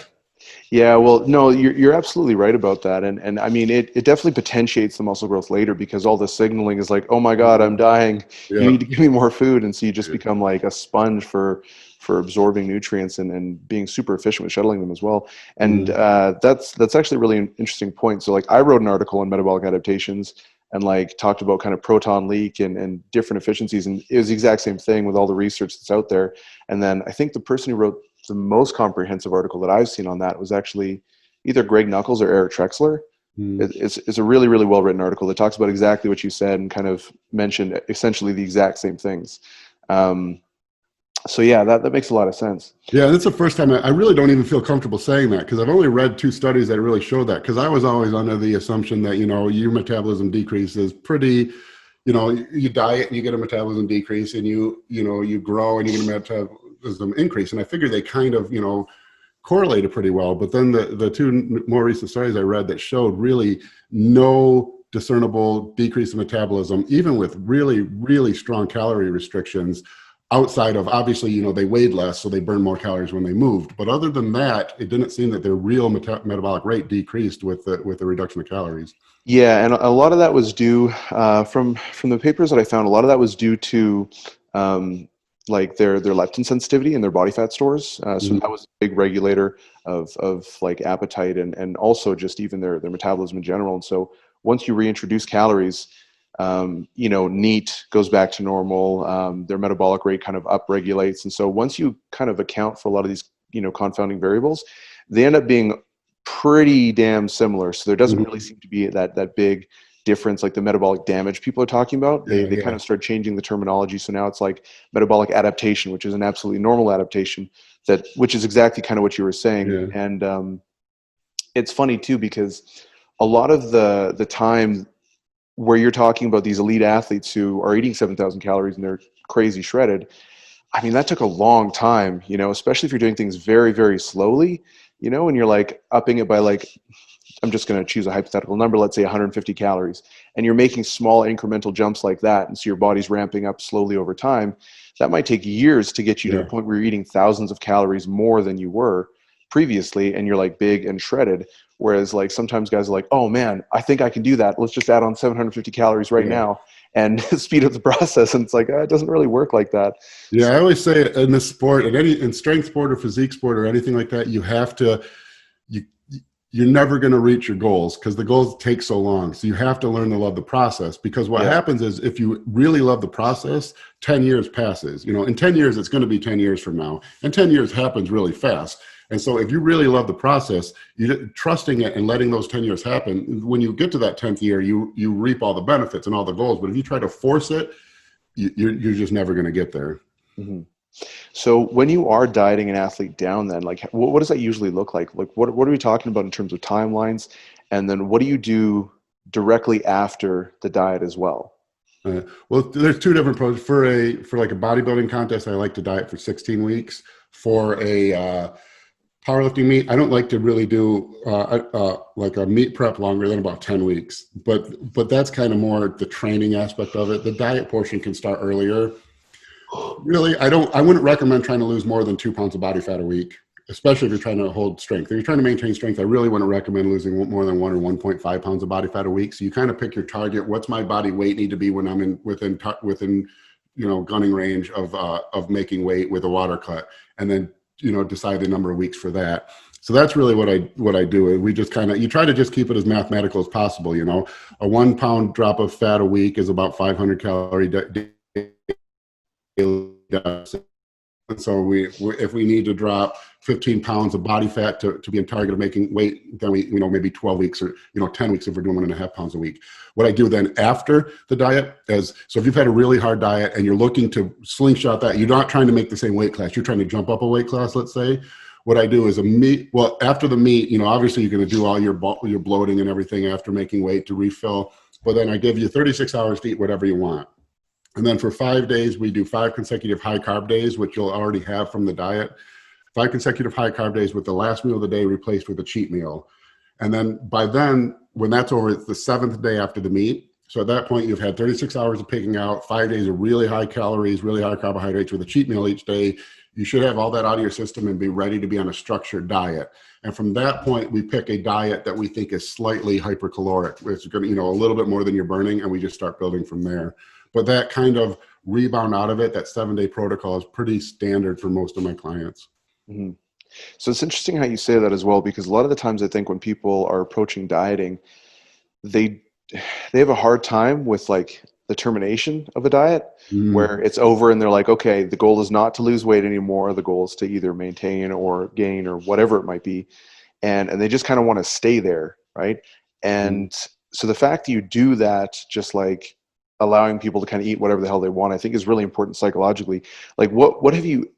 Yeah, well, no, you're absolutely right about that. And I mean, it definitely potentiates the muscle growth later because all the signaling is like, oh my God, I'm dying. Yeah. You need to give me more food. And so you just become like a sponge for absorbing nutrients and being super efficient with shuttling them as well. And that's actually a really interesting point. So like I wrote an article on metabolic adaptations and like talked about kind of proton leak and different efficiencies. And it was the exact same thing with all the research that's out there. And then I think the person who wrote the most comprehensive article that I've seen on that was actually either Greg Nuckols or Eric Trexler. It's a really, really well-written article that talks about exactly what you said and kind of mentioned essentially the exact same things. So yeah, that makes a lot of sense. Yeah, that's the first time I really don't even feel comfortable saying that because I've only read 2 studies that really show that because I was always under the assumption that, you know, your metabolism decrease is pretty, you know, you diet and you get a metabolism decrease and you grow and you get a metabolism increase. And I figured they kind of, you know, correlated pretty well. But then the 2 more recent studies I read that showed really no discernible decrease in metabolism, even with really, really strong calorie restrictions outside of obviously, you know, they weighed less, so they burned more calories when they moved. But other than that, it didn't seem that their real metabolic rate decreased with the reduction of calories. Yeah, and a lot of that was due from the papers that I found. A lot of that was due to like their leptin sensitivity in their body fat stores. So that was a big regulator of like appetite and also just even their metabolism in general. And so once you reintroduce calories, you know, NEAT goes back to normal. Their metabolic rate kind of upregulates. And so once you kind of account for a lot of these, you know, confounding variables, they end up being pretty damn similar. So there doesn't really seem to be that big difference, like the metabolic damage people are talking about. They kind of start changing the terminology. So now it's like metabolic adaptation, which is an absolutely normal adaptation which is exactly kind of what you were saying. Yeah. And it's funny too, because a lot of the time where you're talking about these elite athletes who are eating 7,000 calories and they're crazy shredded, I mean, that took a long time, you know, especially if you're doing things very, very slowly, you know, and you're like upping it by like, I'm just going to choose a hypothetical number, let's say 150 calories, and you're making small incremental jumps like that. And so your body's ramping up slowly over time. That might take years to get you to the point where you're eating thousands of calories more than you were previously. And you're like big and shredded. Whereas like sometimes guys are like, oh man, I think I can do that. Let's just add on 750 calories right now and speed up the process. And it's like, it doesn't really work like that. Yeah. I always say in this sport, in strength sport or physique sport or anything like that, you have to, you're never going to reach your goals because the goals take so long. So you have to learn to love the process, because what happens is if you really love the process, 10 years passes. You know, in 10 years, it's going to be 10 years from now. And 10 years happens really fast. And so if you really love the process, you trusting it and letting those 10 years happen, when you get to that 10th year, you reap all the benefits and all the goals. But if you try to force it, you're just never going to get there. Mm-hmm. So when you are dieting an athlete down, then like what does that usually look like? Like what are we talking about in terms of timelines? And then what do you do directly after the diet as well? Well, there's two different approaches. For like a bodybuilding contest, I like to diet for 16 weeks. For a powerlifting meet, I don't like to really do like a meet prep longer than about 10 weeks. But that's kind of more the training aspect of it. The diet portion can start earlier. Really, I wouldn't recommend trying to lose more than 2 pounds of body fat a week, especially if you're trying to hold strength. If you're trying to maintain strength, I really wouldn't recommend losing more than 1 or 1.5 pounds of body fat a week. So you kind of pick your target. What's my body weight need to be when I'm within gunning range of making weight with a water cut, and then decide the number of weeks for that. So that's really what I do. We just you try to just keep it as mathematical as possible. A 1 pound drop of fat a week is about 500 calorie daily. And so if we need to drop 15 pounds of body fat to be in target of making weight, then we maybe 12 weeks or 10 weeks if we're doing 1.5 pounds a week. What I do then after the diet is, so if you've had a really hard diet and you're looking to slingshot that, you're not trying to make the same weight class, you're trying to jump up a weight class, let's say. What I do is after the meet, obviously you're going to do all your bloating and everything after making weight to refill, but then I give you 36 hours to eat whatever you want. And then for 5 days, we do 5 consecutive high carb days, which you'll already have from the diet. 5 consecutive high carb days with the last meal of the day replaced with a cheat meal. And then by then, when that's over, it's the 7th day after the meet. So at that point, you've had 36 hours of picking out, 5 days of really high calories, really high carbohydrates with a cheat meal each day. You should have all that out of your system and be ready to be on a structured diet. And from that point, we pick a diet that we think is slightly hypercaloric, which is going to, a little bit more than you're burning, and we just start building from there. But that kind of rebound out of it, that 7-day protocol, is pretty standard for most of my clients. Mm-hmm. So it's interesting how you say that as well, because a lot of the times I think when people are approaching dieting, they have a hard time with like the termination of a diet, where it's over and they're like, okay, the goal is not to lose weight anymore. The goal is to either maintain or gain or whatever it might be. And they just kind of want to stay there, right? And so the fact that you do that, just like allowing people to kind of eat whatever the hell they want, I think is really important psychologically. Like what have you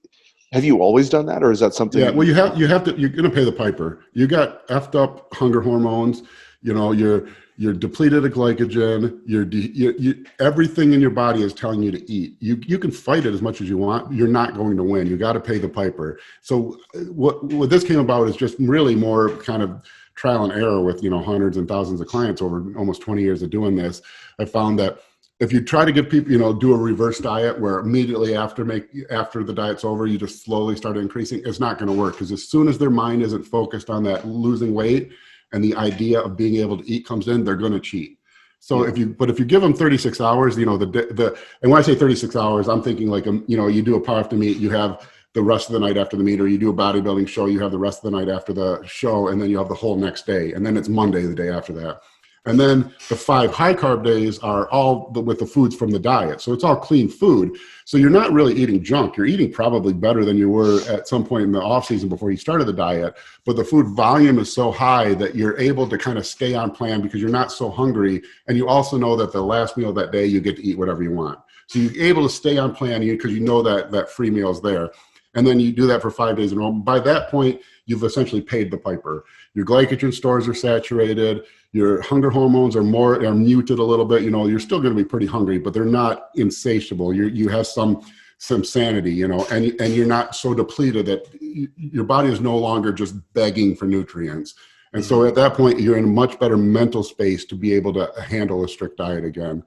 always done that, or is that something? Yeah, well, you're going to pay the piper. You got effed up hunger hormones, you're depleted of glycogen, everything in your body is telling you to eat. You can fight it as much as you want. You're not going to win. You got to pay the piper. So what this came about is just really more kind of trial and error with, hundreds and thousands of clients over almost 20 years of doing this. I found that if you try to get people, do a reverse diet where immediately after the diet's over, you just slowly start increasing, it's not going to work, because as soon as their mind isn't focused on that losing weight and the idea of being able to eat comes in, they're going to cheat. So if you give them 36 hours, and when I say 36 hours, I'm thinking like, you do a powerlifting meet, you have the rest of the night after the meet, or you do a bodybuilding show, you have the rest of the night after the show, and then you have the whole next day. And then it's Monday, the day after that. And then the 5 high carb days are all with the foods from the diet. So it's all clean food. So you're not really eating junk. You're eating probably better than you were at some point in the off season before you started the diet. But the food volume is so high that you're able to kind of stay on plan because you're not so hungry. And you also know that the last meal of that day, you get to eat whatever you want. So you're able to stay on plan because you know that free meal is there. And then you do that for 5 days in a row. By that point, you've essentially paid the piper. Your glycogen stores are saturated. Your hunger hormones are muted a little bit. You're still going to be pretty hungry, but they're not insatiable. You have some sanity, and you're not so depleted that your body is no longer just begging for nutrients. And so at that point, you're in a much better mental space to be able to handle a strict diet again.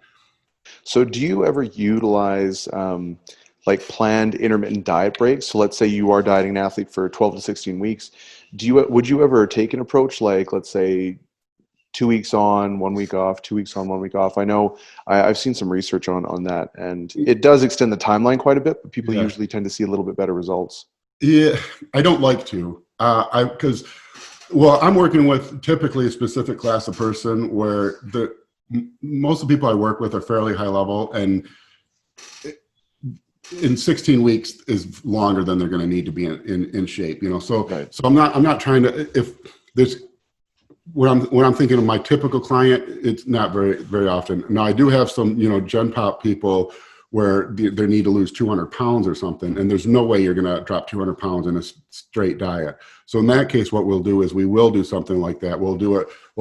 So do you ever utilize like planned intermittent diet breaks? So let's say you are dieting an athlete for 12 to 16 weeks. Would you ever take an approach like, let's say, 2 weeks on, 1 week off, 2 weeks on, 1 week off? I know I've seen some research on that, and it does extend the timeline quite a bit, but people usually tend to see a little bit better results. Yeah, I don't like to, because I'm working with typically a specific class of person where most of the people I work with are fairly high level, and in 16 weeks is longer than they're going to need to be in shape, So, right. So I'm not trying to, if there's, when I'm thinking of my typical client, it's not very, very often. Now I do have some, Gen Pop people where they need to lose 200 pounds or something, and there's no way you're going to drop 200 pounds in a straight diet. So in that case, what we'll do is we will do something like that. We'll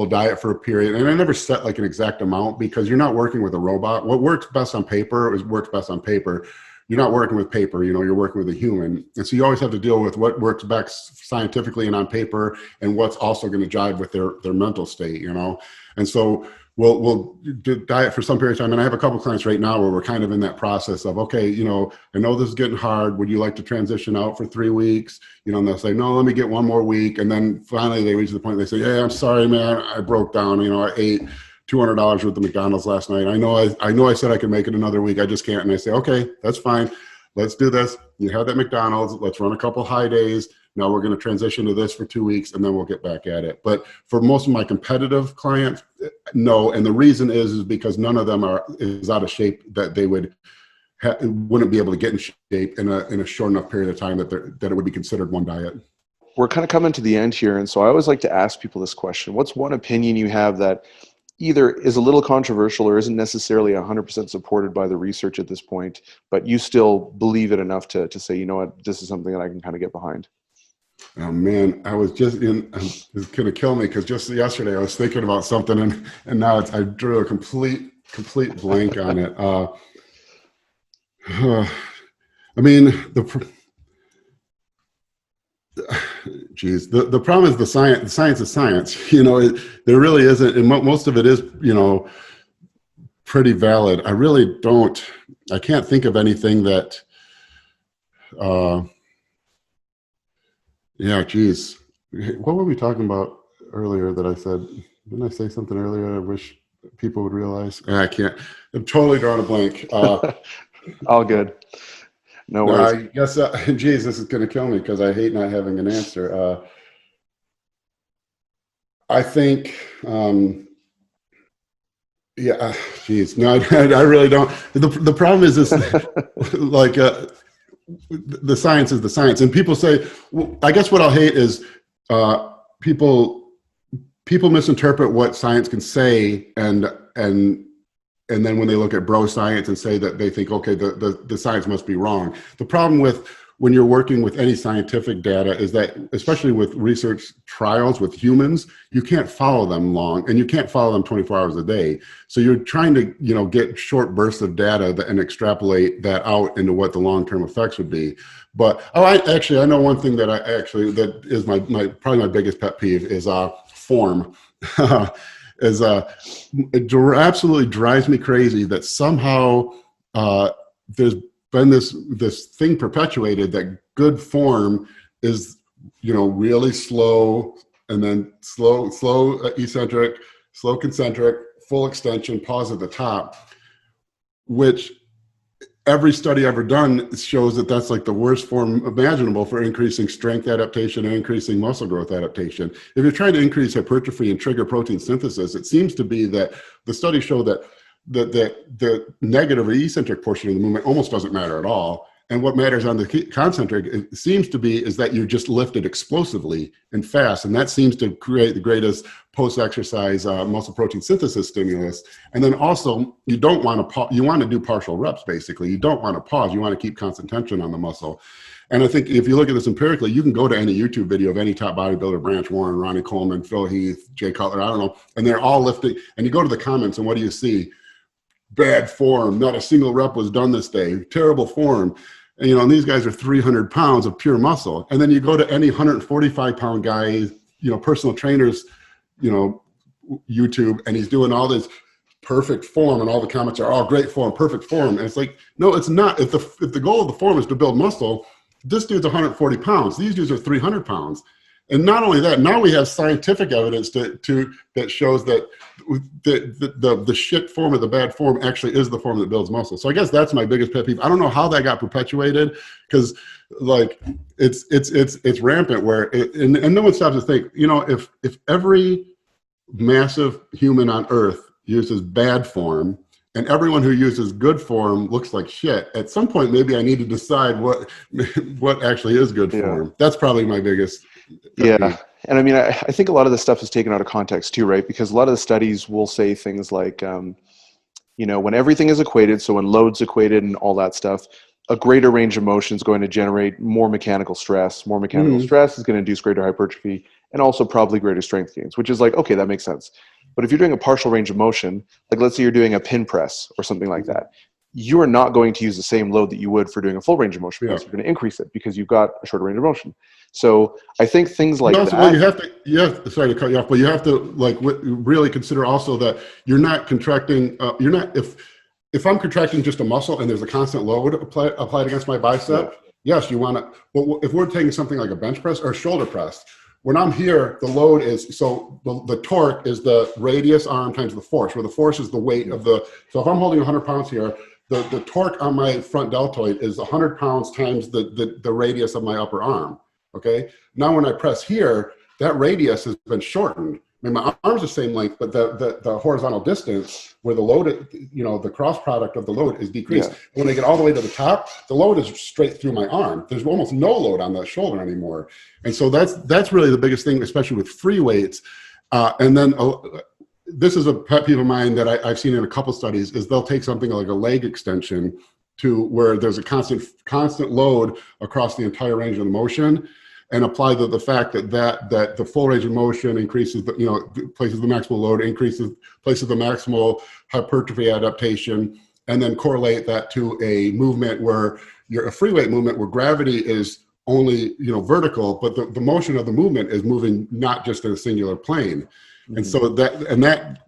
diet for a period, and I never set like an exact amount, because you're not working with a robot. What works best on paper works best on paper. You're not working with paper, you're working with a human. And so you always have to deal with what works best scientifically and on paper, and what's also going to jive with their mental state, And so we'll do diet for some period of time. And I have a couple of clients right now where we're kind of in that process of, okay, I know this is getting hard. Would you like to transition out for 3 weeks? And they'll say, no, let me get 1 more week. And then finally they reach the point, they say, yeah, I'm sorry, man, I broke down. I ate $200 worth of McDonald's last night. I know I said I could make it another week. I just can't. And I say, okay, that's fine. Let's do this. You had that McDonald's. Let's run a couple high days. Now we're going to transition to this for 2 weeks, and then we'll get back at it. But for most of my competitive clients, no. And the reason is because none of them is out of shape that they wouldn't be able to get in shape in a short enough period of time that it would be considered one diet. We're kind of coming to the end here. And so I always like to ask people this question. What's one opinion you have that either is a little controversial or isn't necessarily 100% supported by the research at this point, but you still believe it enough to say, you know what, this is something that I can kind of get behind? Oh man, I was just it's going to kill me, because just yesterday I was thinking about something, and now I drew a complete blank on it. I mean, the problem is the science. The science is science. There really isn't, and most of it is, pretty valid. I can't think of anything that. Yeah, geez. What were we talking about earlier that I said? Didn't I say something earlier I wish people would realize? I can't. I'm totally drawing a blank. All good. No worries. I guess, geez, this is going to kill me because I hate not having an answer. I think, yeah, geez. No, I really don't. The problem is this, like, the science is the science, and people say, well, I guess what I'll hate is people misinterpret what science can say, and then when they look at bro science and say that, they think, okay, the science must be wrong. The problem with when you're working with any scientific data is that, especially with research trials with humans, you can't follow them long, and you can't follow them 24 hours a day. So you're trying to, get short bursts of data and extrapolate that out into what the long-term effects would be. But I know one thing that is probably my biggest pet peeve is form. It absolutely drives me crazy that somehow there's been this thing perpetuated that good form is, really slow, and then slow eccentric, slow concentric, full extension, pause at the top, which every study ever done shows that that's like the worst form imaginable for increasing strength adaptation and increasing muscle growth adaptation. If you're trying to increase hypertrophy and trigger protein synthesis, it seems to be that the studies show that the negative or eccentric portion of the movement almost doesn't matter at all. And what matters on the concentric, it seems to be, is that you just lift it explosively and fast. And that seems to create the greatest post-exercise muscle protein synthesis stimulus. And then also, you don't want to you want to do partial reps, basically. You don't want to pause. You want to keep constant tension on the muscle. And I think if you look at this empirically, you can go to any YouTube video of any top bodybuilder, Branch Warren, Ronnie Coleman, Phil Heath, Jay Cutler, I don't know, and they're all lifting. And you go to the comments, and what do you see? Bad form. Not a single rep was done this day. Terrible form. And, and these guys are 300 pounds of pure muscle. And then you go to any 145-pound guy, personal trainers, YouTube, and he's doing all this perfect form, and all the comments are, oh, great form, perfect form. And it's like, no, it's not. If the goal of the form is to build muscle, this dude's 140 pounds. These dudes are 300 pounds. And not only that, now we have scientific evidence that shows that the shit form of the bad form actually is the form that builds muscle. So I guess that's my biggest pet peeve. I don't know how that got perpetuated, because like it's rampant and no one stops to think, if every massive human on earth uses bad form, and everyone who uses good form looks like shit, at some point maybe I need to decide what actually is good form. That's probably my biggest. Yeah. And I mean, I think a lot of this stuff is taken out of context too, right? Because a lot of the studies will say things like, when everything is equated, so when load's equated and all that stuff, a greater range of motion is going to generate more mechanical stress. More mechanical stress is going to induce greater hypertrophy and also probably greater strength gains, which is like, okay, that makes sense. But if you're doing a partial range of motion, like let's say you're doing a pin press or something like that, you are not going to use the same load that you would for doing a full range of motion press. You're going to increase it because you've got a shorter range of motion. So I think things like that. Well, sorry to cut you off, but you have to like really consider also that you're not contracting. If I'm contracting just a muscle and there's a constant load applied against my bicep, yes, you want to. But if we're taking something like a bench press or a shoulder press, when I'm here, the load is, so the torque is the radius arm times the force, where the force is the weight of the, so if I'm holding 100 pounds here, the torque on my front deltoid is 100 pounds times the radius of my upper arm, okay? Now when I press here, that radius has been shortened. I mean, my arm's the same length, but the horizontal distance where the load, the cross product of the load is decreased. When I get all the way to the top, the load is straight through my arm. There's almost no load on that shoulder anymore. And so that's really the biggest thing, especially with free weights. And then this is a pet peeve of mine that I've seen in a couple studies, is they'll take something like a leg extension to where there's a constant load across the entire range of the motion, and apply the fact that the full range of motion increases, places the maximal load, places the maximal hypertrophy adaptation, and then correlate that to a movement where a free weight movement where gravity is only vertical, but the motion of the movement is moving not just in a singular plane. And so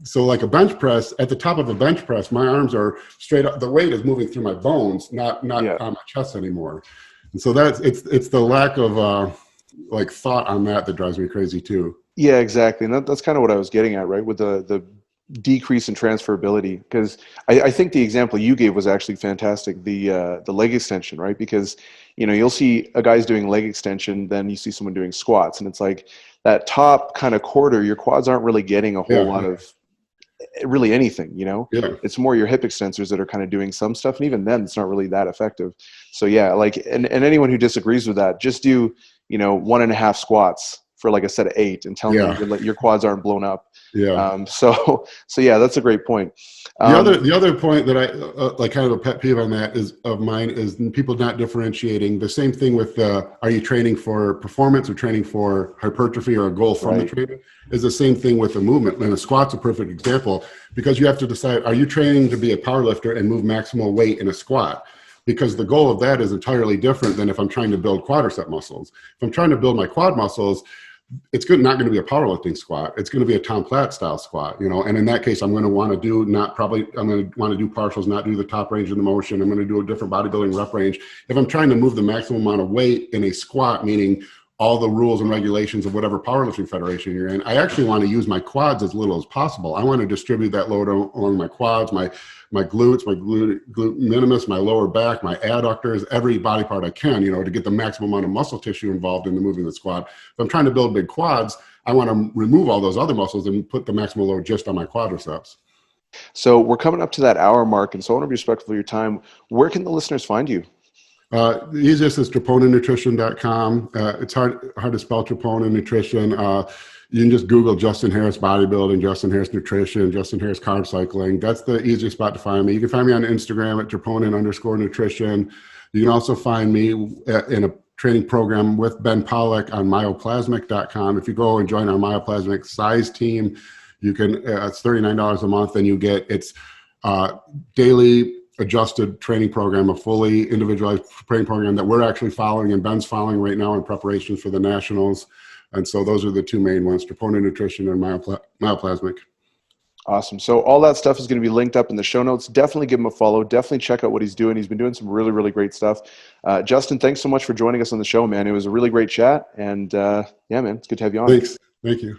so like a bench press, at the top of a bench press, my arms are straight up, the weight is moving through my bones, not on my chest anymore. And so it's the lack of thought on that drives me crazy too. Yeah, exactly. And that's kind of what I was getting at, right? With the decrease in transferability, because I think the example you gave was actually fantastic. The leg extension, right? Because, you'll see a guy's doing leg extension, then you see someone doing squats, and it's like that top kind of quarter, your quads aren't really getting a whole lot of really anything, It's more your hip extensors that are kind of doing some stuff. And even then it's not really that effective. So yeah, and anyone who disagrees with that, just do, 1.5 squats for like a set of 8 and tell me your quads aren't blown up. Yeah. So yeah, that's a great point. The other point that I kind of a pet peeve on that is people not differentiating. The same thing with are you training for performance or training for hypertrophy or a goal from the training, is the same thing with the movement. And a squat's a perfect example, because you have to decide, are you training to be a power lifter and move maximal weight in a squat? Because the goal of that is entirely different than if I'm trying to build quadricep muscles. If I'm trying to build my quad muscles, it's not going to be a powerlifting squat. It's going to be a Tom Platt style squat, and in that case, I'm going to want to do I'm going to want to do partials, not do the top range of the motion. I'm going to do a different bodybuilding rep range. If I'm trying to move the maximum amount of weight in a squat, meaning all the rules and regulations of whatever powerlifting federation you're in, I actually want to use my quads as little as possible. I want to distribute that load along my quads, my glutes, my glute minimus, my lower back, my adductors, every body part I can, to get the maximum amount of muscle tissue involved in the moving the squat. If I'm trying to build big quads, I want to remove all those other muscles and put the maximal load just on my quadriceps. So we're coming up to that hour mark, and so I want to be respectful of your time. Where can the listeners find you? The easiest is troponanutrition.com. It's hard to spell Troponin Nutrition. You can just Google Justin Harris Bodybuilding, Justin Harris Nutrition, Justin Harris Carb Cycling. That's the easiest spot to find me. You can find me on Instagram at Troponin_nutrition. You can also find me in a training program with Ben Pollack on myoplasmic.com. If you go and join our myoplasmic size team, you can, it's $39 a month, and you get daily adjusted training program, a fully individualized training program that we're actually following and Ben's following right now in preparation for the nationals. And so those are the two main ones, Troponin Nutrition and Myoplasmic. Awesome. So all that stuff is going to be linked up in the show notes. Definitely give him a follow. Definitely check out what he's doing. He's been doing some really, really great stuff. Justin, thanks so much for joining us on the show, man. It was a really great chat. And yeah, man, it's good to have you on. Thanks. Thank you.